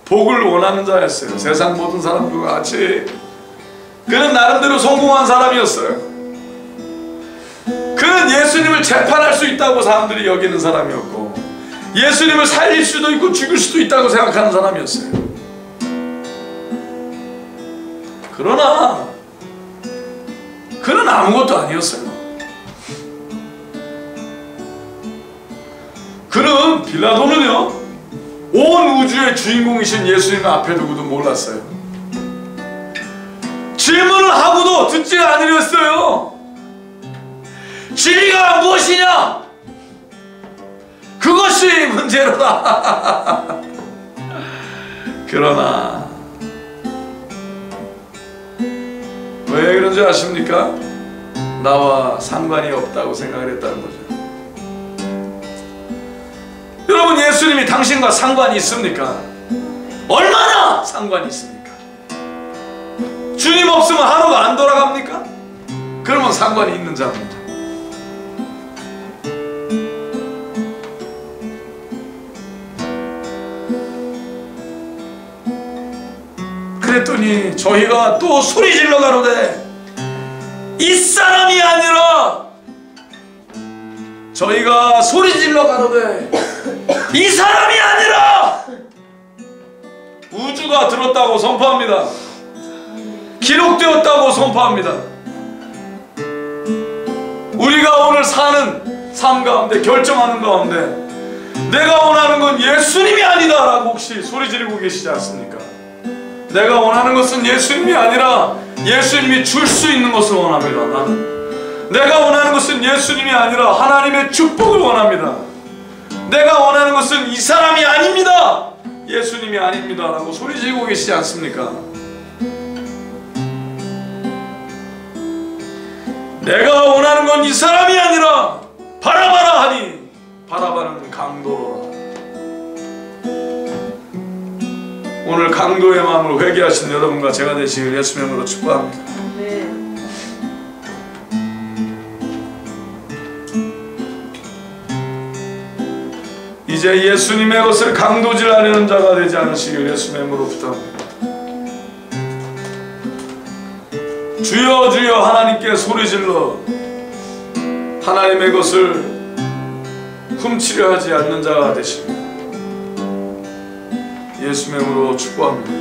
복을 원하는 자였어요. 세상 모든 사람들과 같이 그는 나름대로 성공한 사람이었어요. 그는 예수님을 재판할 수 있다고 사람들이 여기는 사람이었고, 예수님을 살릴 수도 있고 죽일 수도 있다고 생각하는 사람이었어요. 그러나 그는 아무것도 아니었어요. 그는, 빌라도는요, 온 우주의 주인공이신 예수님 앞에 두고도 몰랐어요. 질문을 하고도 듣지 않으려 했어요. 진리가 무엇이냐? 그것이 문제로다. 그러나 왜 그런 줄 아십니까? 나와 상관이 없다고 생각을 했다는 거죠. 여러분, 예수님이 당신과 상관이 있습니까? 얼마나 상관이 있습니까? 주님 없으면 하루가 안 돌아갑니까? 그러면 상관이 있는 자입니다. 그랬더니 저희가 또 소리질러 가로되 이 사람이 아니라, 저희가 소리질러 가로되 이 사람이 아니라, 우주가 들었다고 선포합니다. 기록되었다고 선포합니다. 우리가 오늘 사는 삶 가운데, 결정하는 가운데 내가 원하는 건 예수님이 아니다 라고 혹시 소리 지르고 계시지 않습니까? 내가 원하는 것은 예수님이 아니라 예수님이 줄 수 있는 것을 원합니다. 나는 내가 원하는 것은 예수님이 아니라 하나님의 축복을 원합니다. 내가 원하는 것은 이 사람이 아닙니다, 예수님이 아닙니다 라고 소리 지르고 계시지 않습니까? 내가 원하는 건 이 사람이 아니라 바라바라 하니 바라바는 강도로라. 오늘 강도의 마음으로 회개하신 여러분과 제가 되시길 예수의 이름으로 축복합니다. 아멘. 이제 예수님의 것을 강도질하려는 자가 되지 않으시길 예수의 이름으로 부탁합니다. 주여 주여 하나님께 소리질러 하나님의 것을 훔치려 하지 않는 자가 되시길 예수의 이름으로 축복합니다.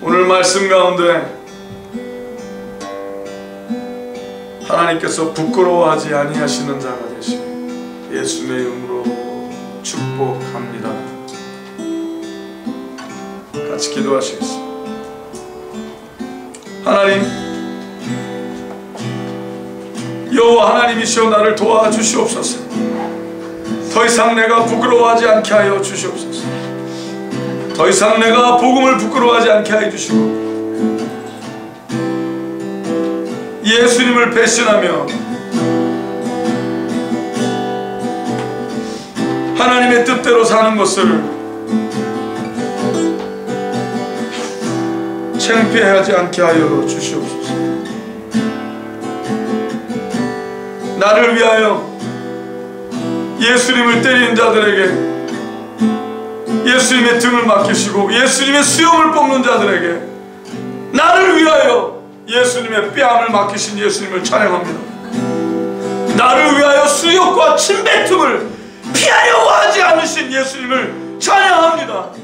오늘 말씀 가운데 하나님께서 부끄러워하지 아니하시는 자가 되시길 예수의 이름으로 축복합니다. 같이 기도하시겠습니다. 하나님, 여호와 하나님이시여 나를 도와주시옵소서. 더 이상 내가 부끄러워하지 않게 하여 주시옵소서. 더 이상 내가 복음을 부끄러워하지 않게 하여 주시고 예수님을 배신하며 하나님의 뜻대로 사는 것을 창피하지 않게 하여 주시옵소서. 나를 위하여 예수님을 때리는 자들에게 예수님의 등을 맡기시고 예수님의 수염을 뽑는 자들에게 나를 위하여 예수님의 뺨을 맡기신 예수님을 찬양합니다. 나를 위하여 수욕과 침뱉음을 피하려고 하지 않으신 예수님을 찬양합니다.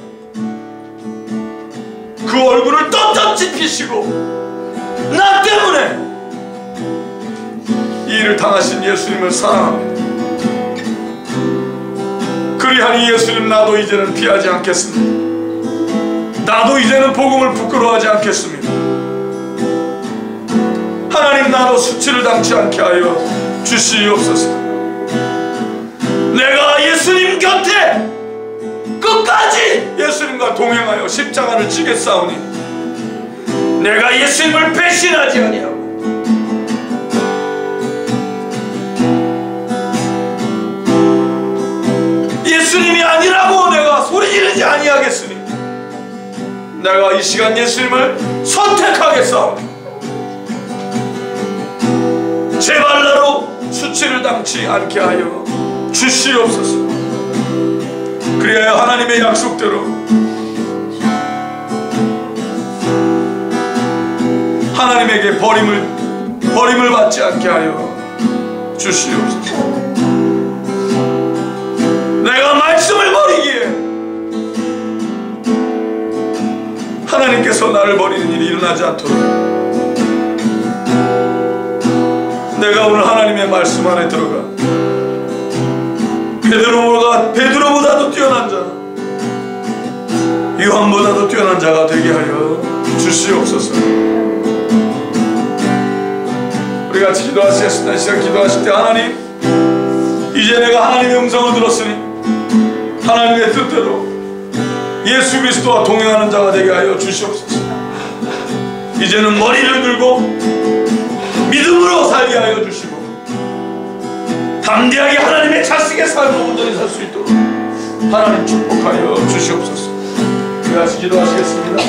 그 얼굴을 떳떳이 피시고 나 때문에 이 일을 당하신 예수님을 사랑합니다. 그리하니 예수님, 나도 이제는 피하지 않겠습니다. 나도 이제는 복음을 부끄러워하지 않겠습니다. 하나님, 나도 수치를 당치 않게 하여 주시옵소서. 내가 예수님 곁에 끝까지 예수님과 동행하여 십자가를 지겠사오니 내가 예수님을 배신하지 아니하고 예수님이 아니라고 내가 소리 지르지 아니하겠으니 내가 이 시간 예수님을 선택하겠사오니 제발 나로 수치를 당치 않게 하여 주시옵소서. 그래야 하나님의 약속대로 하나님에게 버림을 받지 않게 하여 주시옵소서. 내가 말씀을 버리기에 하나님께서 나를 버리는 일이 일어나지 않도록 내가 오늘 하나님의 말씀 안에 들어가 베드로보다도 뛰어난 자, 요한보다도 뛰어난 자가 되게 하여 주시옵소서. 우리 같이 기도하시겠습니다. 이 시간 기도하실 때 하나님, 이제 내가 하나님의 음성을 들었으니 하나님의 뜻대로 예수 그리스도와 동행하는 자가 되게 하여 주시옵소서. 이제는 머리를 들고 믿음으로 살게 하여 주시고 담대하게 하나님의 자식의 삶을 온전히 살 수 있도록 하나님 축복하여 주시옵소서. 우리 같이 기도하시겠습니다.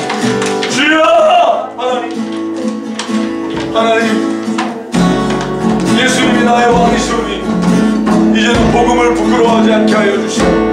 주여! 하나님, 예수님이 나의 왕이시오니 이제는 복음을 부끄러워하지 않게 하여 주시옵소서.